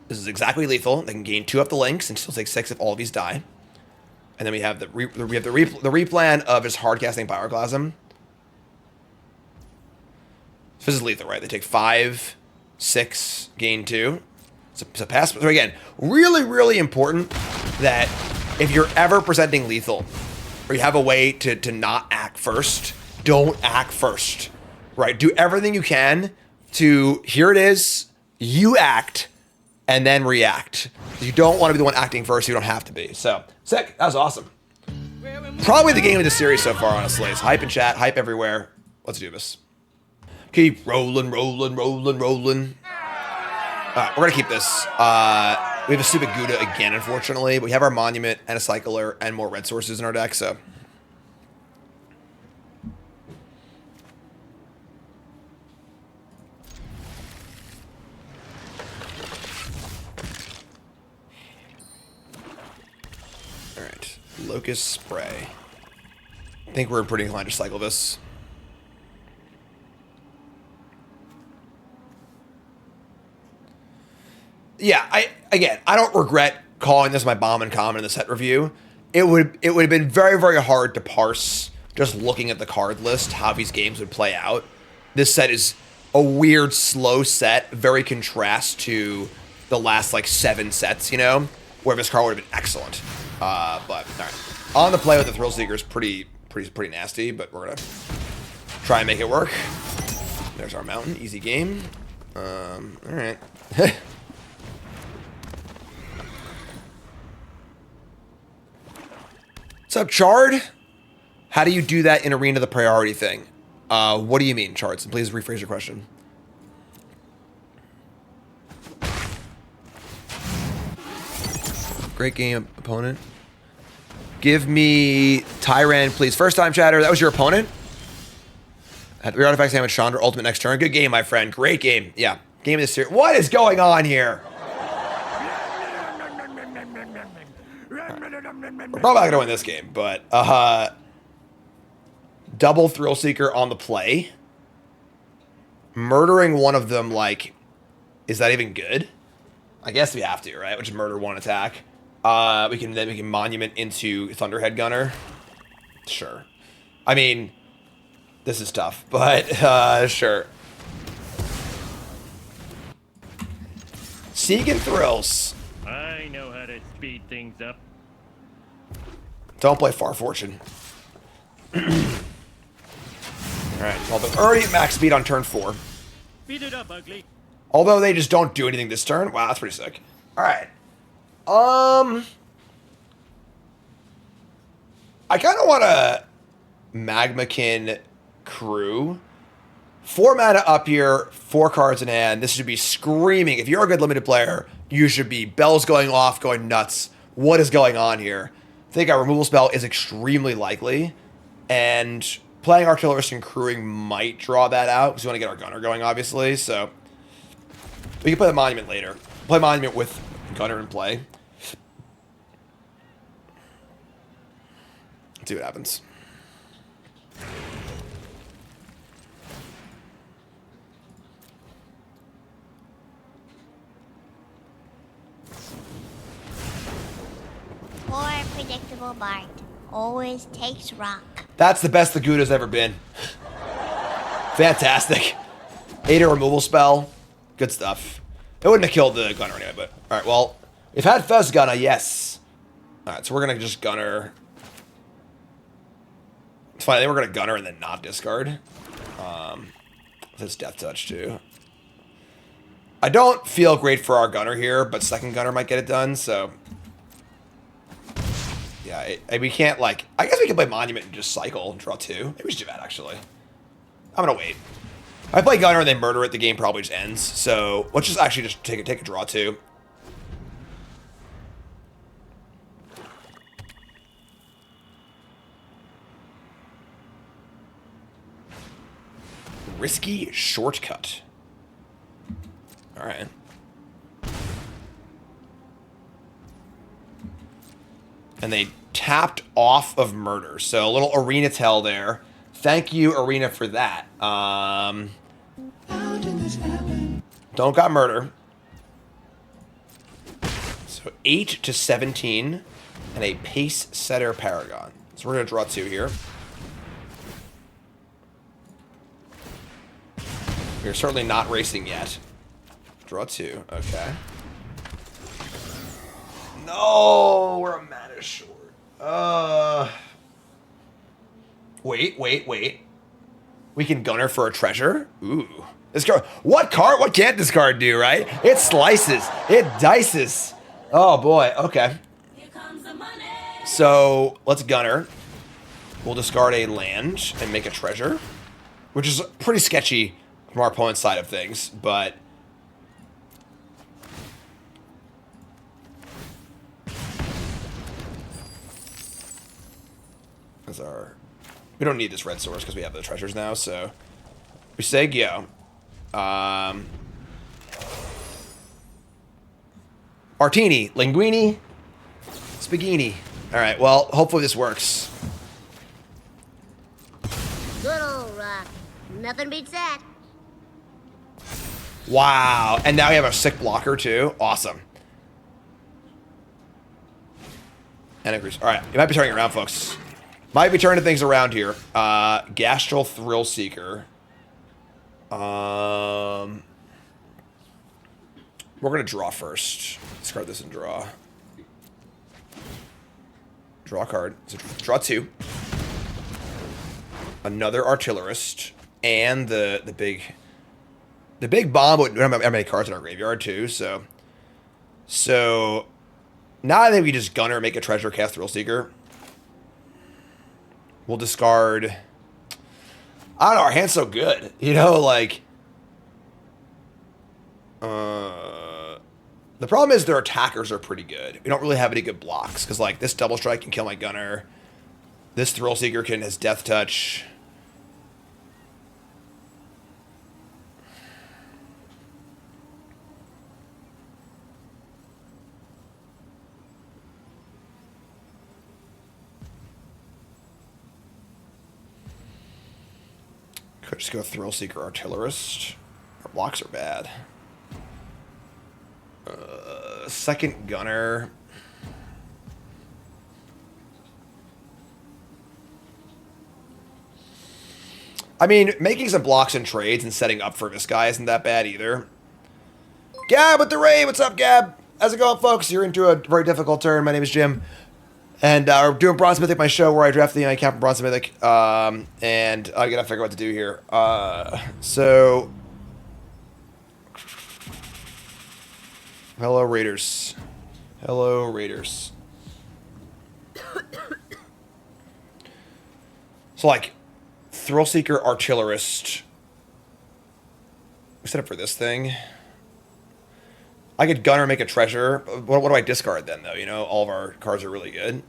This is exactly lethal. They can gain 2 up the links and still take 6 if all of these die. And then we have the replan of his hard casting Pyroclasm. This is lethal, right? They take 5, 6, gain 2. So pass. So again, really, really important that if you're ever presenting lethal, or you have a way to not act first, don't act first, right? Do everything you can to, here it is, you act, and then react. You don't want to be the one acting first, you don't have to be. So, sick. That was awesome. Probably the game of the series so far, honestly. It's hype in chat, hype everywhere. Let's do this. Keep rolling, rolling, rolling, rolling. All right, we're going to keep this. We have a stupid Gouda again, unfortunately. But we have our Monument and a Cycler and more red sources in our deck, so. All right, Locust Spray. I think we're pretty inclined to cycle this. Yeah, I don't regret calling this my bomb and common in the set review. It would have been very, very hard to parse just looking at the card list how these games would play out. This set is a weird, slow set, very contrast to the last like 7 sets, you know, where this card would have been excellent. But all right, on the play with the Thrill Seeker is pretty nasty, but we're gonna try and make it work. There's our mountain, easy game. All right. What's up, Chard? How do you do that in Arena, the priority thing? What do you mean, Chard? Please rephrase your question. Great game, opponent. Give me Tyrant, please. First time chatter, that was your opponent? At the artifacts damage Chandra, ultimate next turn. Good game, my friend. Great game. Yeah. Game of the series. What is going on here? We're probably not going to win this game, but double Thrill Seeker on the play. Murdering one of them, like, is that even good? I guess we have to, right? Which is murder 1 attack. We can Monument into Thunderhead Gunner. Sure. I mean, this is tough, but sure. Seeking Thrills. I know how to speed things up. Don't play Far Fortune. Alright, well, they're already at max speed on turn 4. Speed it up, ugly. Although they just don't do anything this turn. Wow, that's pretty sick. Alright. I kind of want a Magmakin Crew. 4 mana up here, 4 cards in hand. This should be screaming. If you're a good limited player, you should be bells going off, going nuts. What is going on here? I think our removal spell is extremely likely, and playing Artillerist and Crewing might draw that out, because we want to get our Gunner going, obviously, so we can play the Monument later. Play Monument with Gunner in play. Let's see what happens. Poor predictable Bart always takes rock. That's the best the Gouda's ever been. Fantastic. 8 removal spell. Good stuff. It wouldn't have killed the Gunner anyway, but alright, well, we've had Fez Gunner, yes. Alright, so we're gonna just Gunner. It's fine, I think we're gonna Gunner and then not discard. That's death touch too. I don't feel great for our gunner here, but second gunner might get it done, so... Yeah, we can't, like... I guess we can play Monument and just cycle and draw 2. Maybe we should do that, actually. I'm gonna wait. If I play gunner and they murder it, the game probably just ends. So, let's just actually just take a draw 2. Risky shortcut. Alright. And they tapped off of murder. So a little arena tell there. Thank you, arena, for that. How did this happen? Don't got murder. So 8 to 17. And a pace setter paragon. So we're going to draw 2 here. We're certainly not racing yet. Draw 2. Okay. No, we're a mana short. Wait. We can gunner for a treasure? Ooh. This card. What can't this card do, right? It slices. It dices. Oh boy. Okay. Here comes the money. So let's gunner. We'll discard a land and make a treasure, which is pretty sketchy from our opponent's side of things, but we don't need this red source because we have the treasures now, so we say go. Martini, linguini, spaghetti. All right, well, hopefully this works. Good old rock. Nothing beats that. Wow, and now we have a sick blocker too. Awesome. And agrees. All right, you might be turning around, folks. Might be turning things around here. Gastral Thrill Seeker. We're gonna draw first. Discard this and draw. Draw a card. So draw 2. Another Artillerist, and the big bomb. We don't have many cards in our graveyard too, so now I think we just gunner, make a treasure, cast Thrill Seeker. We'll discard. I don't know. Our hand's so good, you know. Like, the problem is their attackers are pretty good. We don't really have any good blocks because, like, this double strike can kill my gunner. This Thrill Seeker has death touch. Could just go Thrill Seeker Artillerist. Our blocks are bad. Second gunner. I mean, making some blocks and trades and setting up for this guy isn't that bad either. Gab with the raid. What's up, Gab? How's it going, folks? You're into a very difficult turn. My name is Jim. And we're doing Bronze Mythic, my show where I draft the cap from Bronze Mythic. And I gotta figure out what to do here. So, hello, Raiders. Hello, Raiders. So, like, Thrill Seeker, Artillerist. We set up for this thing. I could gunner, make a treasure. What do I discard then, though? You know, all of our cards are really good.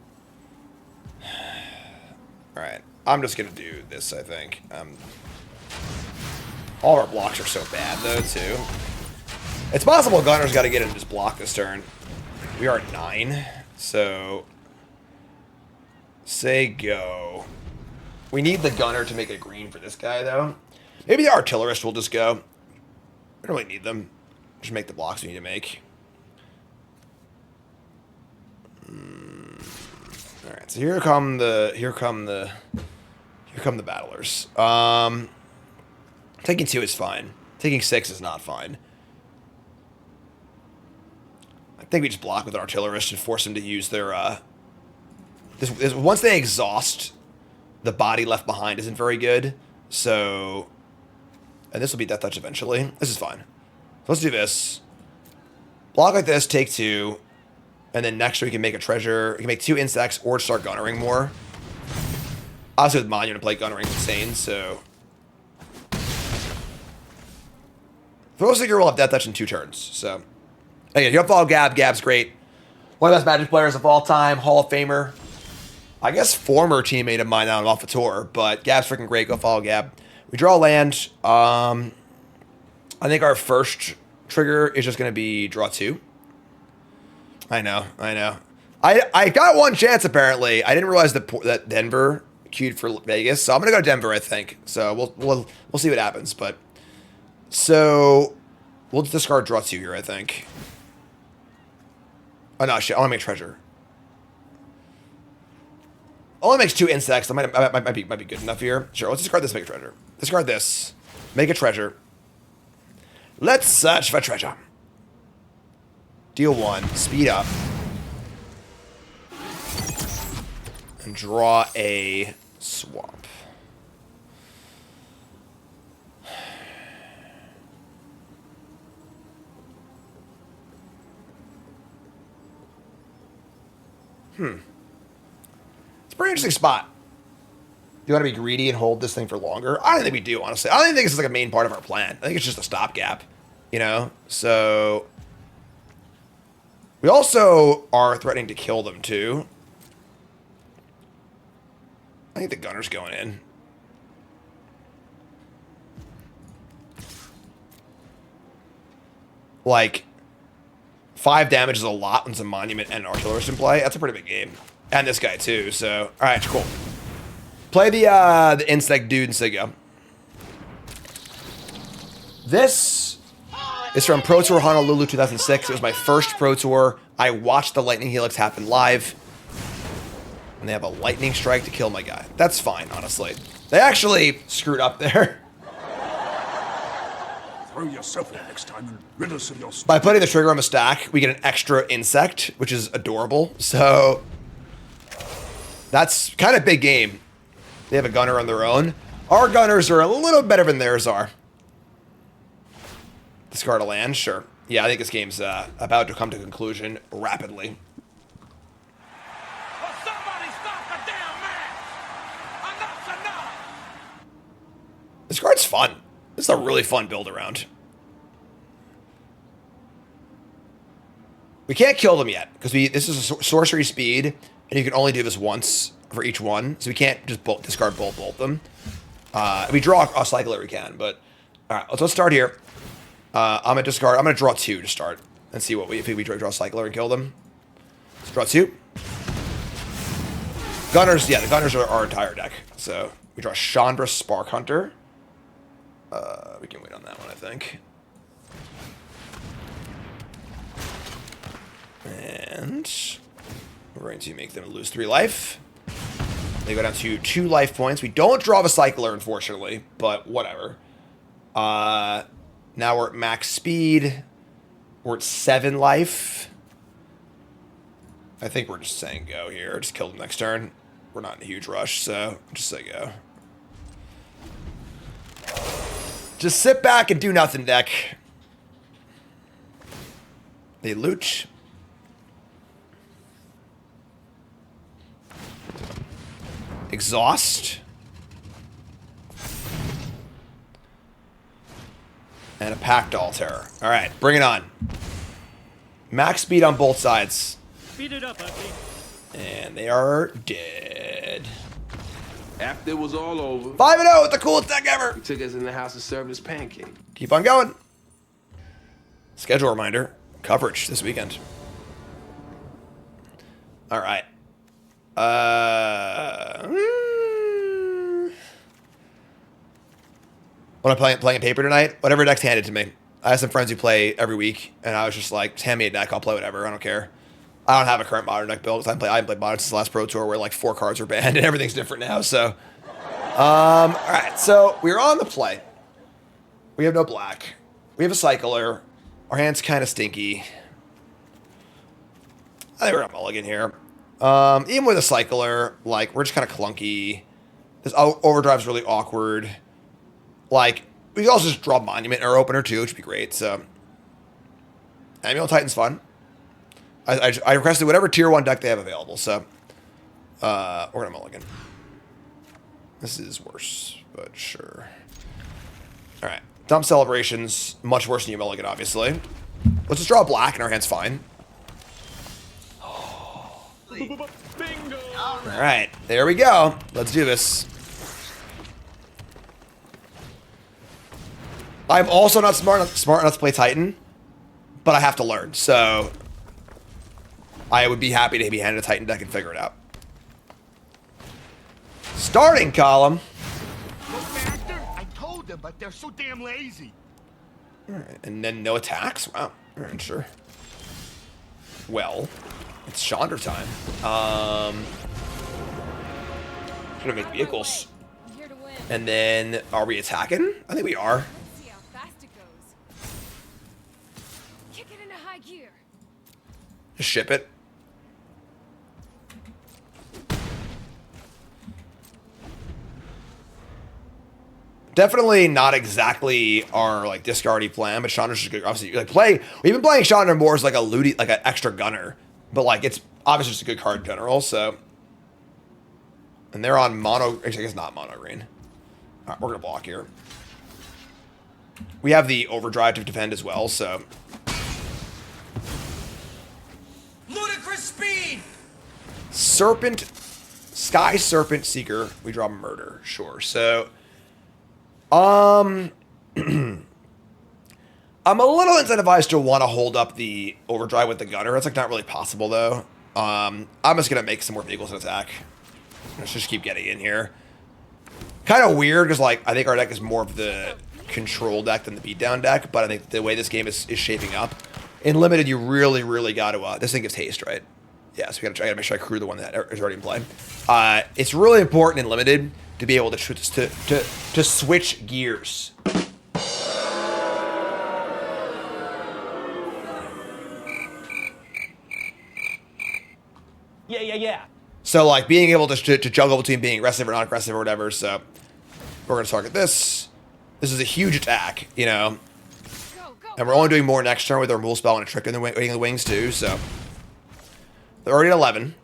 Alright, I'm just going to do this, I think. All of our blocks are so bad, though, too. It's possible Gunner's got to get in and just block this turn. We are at 9, so... Say go. We need the Gunner to make a green for this guy, though. Maybe the Artillerist will just go. We don't really need them. Just make the blocks we need to make. All right, so here come the battlers. Taking 2 is fine. Taking 6 is not fine. I think we just block with an Artillerist and force them to use their once they exhaust, the body left behind isn't very good. So And this will be Death Touch eventually. This is fine. So let's do this. Block like this, take 2. And then next we can make a treasure. We can make 2 insects or start gunnering more. Obviously with Monument play gunnering is insane, so. Throw Seeker will have Death Touch in 2 turns, so. Again, you follow Gab. Gab's great. One of the best Magic players of all time. Hall of Famer. I guess former teammate of mine now I'm off the tour, but Gab's freaking great. Go follow Gab. We draw land. I think our first trigger is just going to be draw 2. I know. I got one chance apparently. I didn't realize that Denver queued for Vegas, so I'm going to go to Denver. I think so. We'll see what happens, but so we'll discard draw 2 here. I think. Oh no, shit! I want to make treasure. Only makes 2 insects. That might be good enough here. Sure, let's discard this, make a treasure. Discard this, make a treasure. Let's search for treasure. Deal 1, speed up. And draw a swamp. It's a pretty interesting spot. Do you want to be greedy and hold this thing for longer? I don't think we do, honestly. I don't even think this is like a main part of our plan. I think it's just a stopgap, you know? So we also are threatening to kill them too. I think the gunner's going in. Like 5 damage is a lot when some Monument and Artillerist in play. That's a pretty big game. And this guy too, so alright, cool. Play the insect dude and say go. This is from Pro Tour Honolulu 2006. It was my first Pro Tour. I watched the Lightning Helix happen live. And they have a lightning strike to kill my guy. That's fine, honestly. They actually screwed up there. Throw yourself in next time and rid us of your By putting the trigger on the stack, we get an extra insect, which is adorable. So that's kind of big game. They have a gunner on their own. Our gunners are a little better than theirs are. Discard a land, sure. Yeah, I think this game's about to come to conclusion rapidly. This card's fun. This is a really fun build around. We can't kill them yet because this is a sorcery speed, and you can only do this once for each one, so we can't just discard bolt them. We draw a cycler, we can, but all right. Let's start here. I'm gonna discard. I'm gonna draw 2 to start and see what if we draw a cycler and kill them. Let's draw 2. Gunners, yeah, the gunners are our entire deck. So we draw Chandra Spark Hunter. We can wait on that one, I think. And we're going to make them lose 3 life. They go down to 2 life points. We don't draw the cycler, unfortunately, but whatever. Now we're at max speed. We're at 7 life. I think we're just saying go here. Just kill them next turn. We're not in a huge rush, so just say go. Just sit back and do nothing, deck. They loot. Exhaust. And a Pact Altar. All right, bring it on. Max speed on both sides. Speed it up, Auntie. And they are dead. After it was all over, 5-0 with the coolest deck ever. he took us in the house and served us pancake. Keep on going. Schedule reminder. Coverage this weekend. All right. When I'm playing paper tonight, whatever deck's handed to me. I have some friends who play every week, and I was just like, hand me a deck, I'll play whatever, I don't care. I don't have a current Modern deck build, because I haven't played Modern since the last Pro Tour, where like 4 cards were banned, and everything's different now, so. All right, so we're on the play. We have no black. We have a cycler. Our hand's kind of stinky. I think we're gonna mulligan here. Even with a cycler, like, we're just kind of clunky. This overdrive's really awkward. Like, We can also just draw Monument in our opener too, which would be great. So, Amulet Titan's fun. I requested whatever tier 1 deck they have available, so we're gonna mulligan. This is worse, but sure. All right, Dump Celebrations, much worse than you mulligan, obviously. Let's just draw a black, and our hand's fine. Bingo! All right, there we go. Let's do this. I'm also not smart enough to play Titan, but I have to learn, so I would be happy to be handed a Titan deck and figure it out. Starting column. Master, I told them, but they're so damn lazy. All right, and then no attacks. Wow. All right, sure. Well, it's Chandra time. Gonna make vehicles. Here to win. And then, are we attacking? I think we are. Let's see how fast it goes. Kick it into high gear. Just ship it. Definitely not exactly our like discardy plan, but Chandra's just good. Obviously, like we've been playing Chandra more as like a looty, like an extra gunner, but like it's obviously just a good card in general. So, and they're on mono. I guess not mono green. All right, we're gonna block here. We have the overdrive to defend as well. So, Ludicrous speed! Serpent, Sky Serpent Seeker. We draw Murder. Sure. So. I'm a little incentivized to want to hold up the overdrive with the gunner. It's like not really possible though. I'm just gonna make some more vehicles and attack. Let's just keep getting in here. Kind of weird because like I think our deck is more of the control deck than the beatdown deck, but I think the way this game is shaping up in limited, you really got to. This thing gives haste, right? Yeah, so I gotta make sure I crew the one that is already in play. It's really important in limited to be able to switch gears. Yeah. So like being able to juggle between being aggressive or not aggressive or whatever. So we're gonna target this. This is a huge attack, you know, and we're only doing more next turn with our Rule Spell and a Trick in the wings too. So they're already at 11.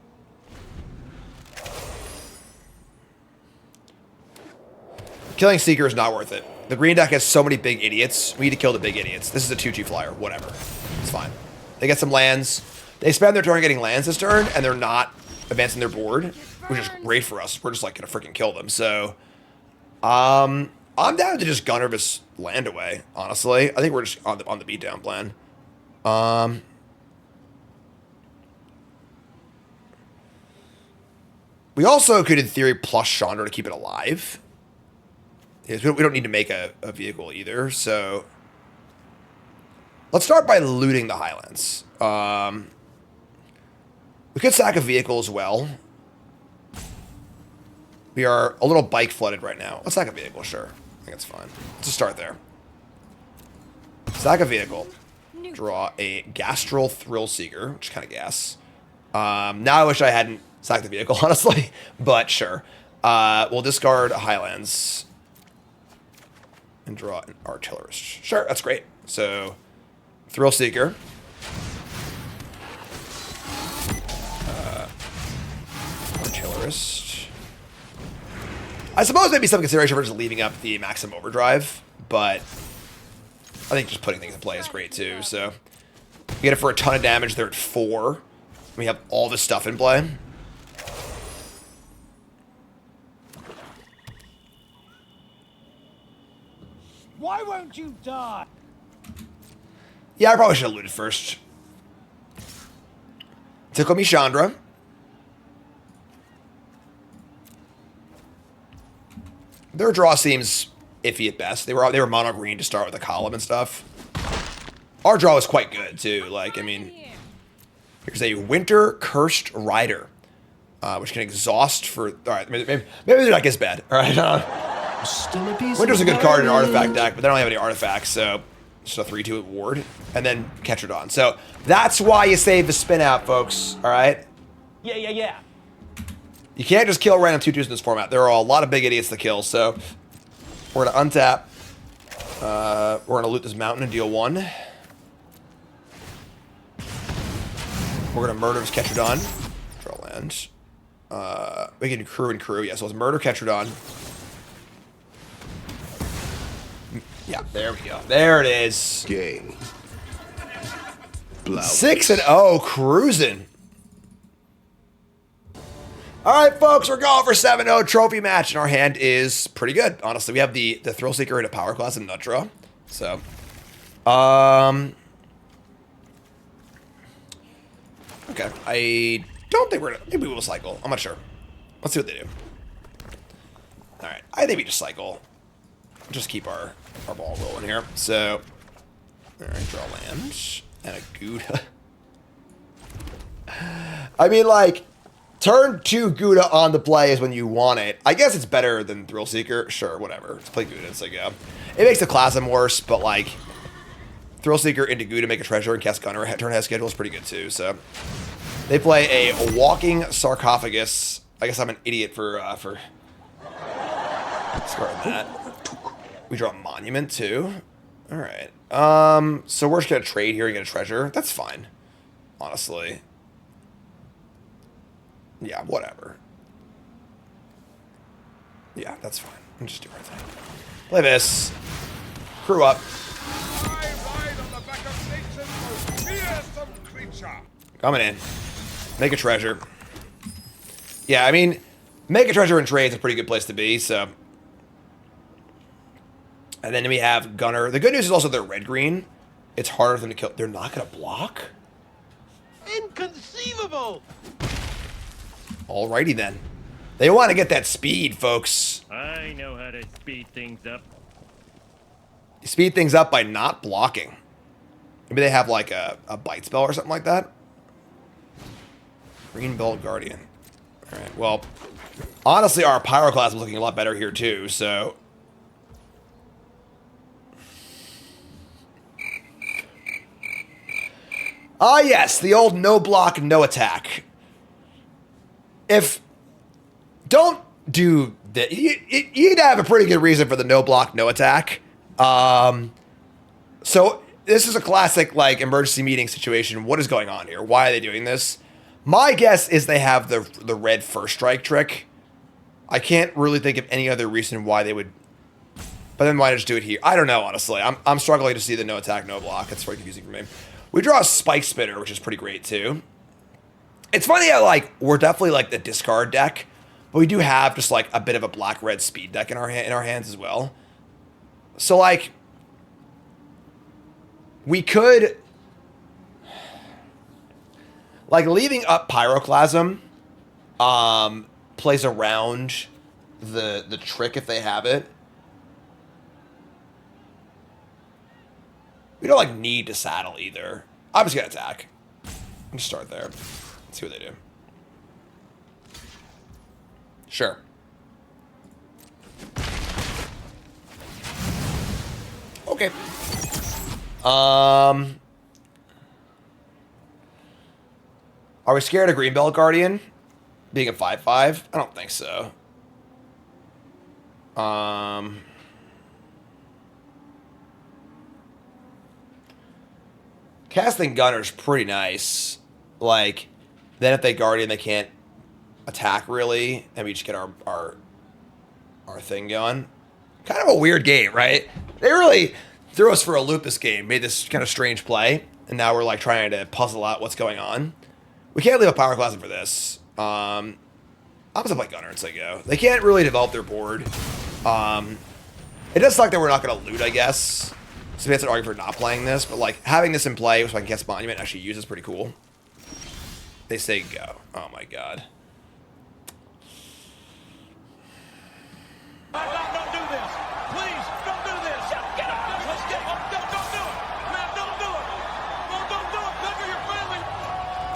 Killing Seeker is not worth it. The green deck has so many big idiots. We need to kill the big idiots. This is a 2/2 flyer. Whatever. It's fine. They get some lands. They spend their turn getting lands this turn, and they're not advancing their board, which is great for us. We're just like gonna freaking kill them. So, I'm down to just gunner this land away. Honestly, I think we're just on the beatdown plan. We also could, in theory, plus Chandra to keep it alive. We don't need to make a vehicle either, so let's start by looting the Highlands. We could sack a vehicle as well. We are a little bike flooded right now. Let's sack a vehicle, sure. I think it's fine. Let's just start there. Sack a vehicle. Draw a Gastral Thrill Seeker, which is kind of gas. Now I wish I hadn't sacked the vehicle, honestly, but sure. We'll discard Highlands. And draw an Artillerist. Sure, that's great. So, Thrill Seeker. Artillerist. I suppose maybe some consideration for just leaving up the Maximum Overdrive, but I think just putting things in play is great too. So, we get it for a ton of damage. They're at 4. We have all this stuff in play. Why won't you die? Yeah, I probably should have looted first. Tickle me Chandra. Their draw seems iffy at best. They were mono green to start with a column and stuff. Our draw is quite good too. Like, I mean, here's a Winter Cursed Rider, which can exhaust for. All right, maybe they're not as bad. All right. Winter's a good card in an artifact deck, but they don't have any artifacts, so just a 3/2 ward, and then catch it on. So that's why you save the spin out, folks. All right. Yeah. You can't just kill random 2/2s in this format. There are a lot of big idiots to kill, so we're gonna untap, We're going to loot this mountain and deal 1. We're going to murder this Ketradon. Draw land. We can crew and crew. Yeah, so it's murder Ketradon. Yeah, there we go. There it is. Game. 6-0, cruising. All right, folks, we're going for 7-0 trophy match, and our hand is pretty good. Honestly, we have the Thrill Seeker in a power class and nut draw. So, okay. I don't think we're gonna. Maybe we'll cycle. I'm not sure. Let's see what they do. All right, I think we just cycle. Just keep our ball rolling here. So, all right, draw land and a Gouda. I mean, like, turn 2 Gouda on the play is when you want it. I guess it's better than Thrill Seeker. Sure, whatever. Let's play Gouda. It's like, it makes the class worse, but like, Thrill Seeker into Gouda, make a treasure, and cast Gunner. Turn ahead schedule is pretty good too. So they play a walking sarcophagus. I guess I'm an idiot for discarding that. We draw a monument too. All right. So we're just gonna trade here and get a treasure. That's fine, honestly. Yeah, whatever. Yeah, that's fine. I'm just doing our thing. Play this. Crew up. Coming in. Make a treasure. Yeah, I mean, make a treasure and trade is a pretty good place to be, so. And then we have Gunner. The good news is also they're red-green. It's harder for them to kill. They're not going to block? Inconceivable! Alrighty then. They want to get that speed, folks. I know how to speed things up. You speed things up by not blocking. Maybe they have like a bite spell or something like that. Green Belt Guardian. Alright, well, honestly, our Pyroclast is looking a lot better here too, so. Ah, yes, the old no block, no attack. If don't do that, you'd have a pretty good reason for the no block, no attack. So this is a classic like emergency meeting situation. What is going on here? Why are they doing this? My guess is they have the red first strike trick. I can't really think of any other reason why they would. But then why just do it here? I don't know, honestly. I'm struggling to see the no attack, no block. It's very confusing for me. We draw a Spike Spitter, which is pretty great too. It's funny how like we're definitely like the discard deck, but we do have just like a bit of a black-red speed deck in our hands as well. So like we could like leaving up Pyroclasm plays around the trick if they have it. We don't like need to saddle either. I'm just gonna attack. I'm just start there. Let's see what they do. Sure. Okay. Are we scared of Greenbelt Guardian being a 5/5? I don't think so. Casting Gunner's pretty nice. Like, then if they Guardian, they can't attack really, and we just get our thing going. Kind of a weird game, right? They really threw us for a loop this game, made this kind of strange play, and now we're like trying to puzzle out what's going on. We can't leave a Power Class for this. I'm gonna play Gunner and say go. They can't really develop their board. It does suck that we're not gonna loot, I guess. So that's an argument for not playing this, but like having this in play so I can guess Monument and actually use is pretty cool. They say go. Oh my god. Don't do this. Please, don't do this. Get up. Let's get up. Don't do it. Man, don't do it. No, don't do it. Think of your family.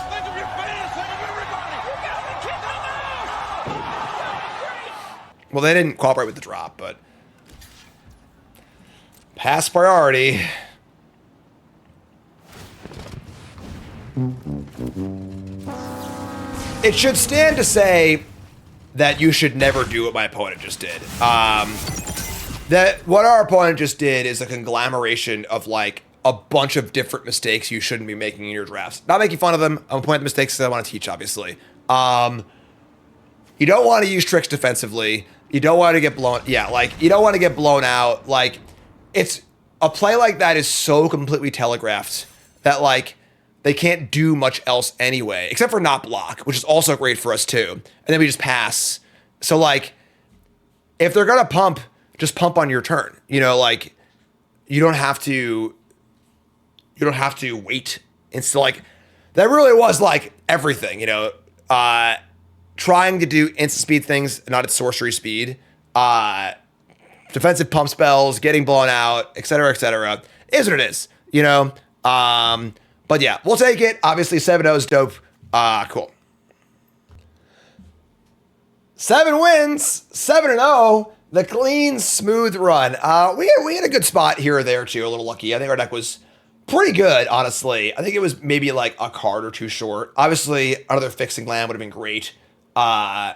Think of your fans. Think of everybody. You gotta kick them out. Well, they didn't cooperate with the drop, but pass priority. It should stand to say that you should never do what my opponent just did. That what our opponent just did is a conglomeration of like a bunch of different mistakes you shouldn't be making in your drafts. Not making fun of them. I'm pointing the mistakes that I want to teach, obviously. You don't want to use tricks defensively. You don't want to get blown. Yeah, like you don't want to get blown out. Like it's a play like that is so completely telegraphed that like they can't do much else anyway, except for not block, which is also great for us too. And then we just pass. So like if they're gonna pump, just pump on your turn. You know, like you don't have to wait. It's still like that really was like everything, you know. Trying to do instant speed things, not at sorcery speed. Defensive pump spells, getting blown out, etc., is what it is, you know. But yeah, we'll take it. Obviously, 7-0 is dope. Cool. 7 wins, 7-0. The clean, smooth run. We had a good spot here or there too. A little lucky. I think our deck was pretty good, honestly. I think it was maybe like a card or two short. Obviously, another fixing land would have been great.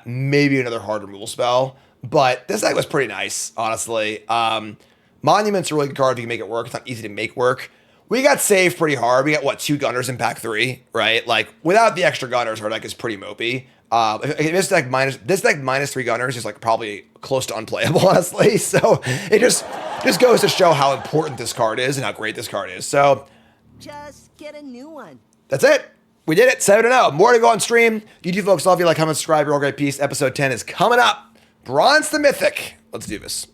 Maybe another hard removal spell. But this deck was pretty nice, honestly. Monument's a really good card if you can make it work. It's not easy to make work. We got saved pretty hard. We got, what, 2 Gunners in pack 3, right? Like, without the extra Gunners, our deck is pretty mopey. This deck minus 3 Gunners is, like, probably close to unplayable, honestly. So, it just goes to show how important this card is and how great this card is. So, just get a new one. That's it. We did it. 7-0. More to go on stream. YouTube folks, love you. Like, comment, subscribe. You're all great. Peace. Episode 10 is coming up. Bronze to Mythic. Let's do this.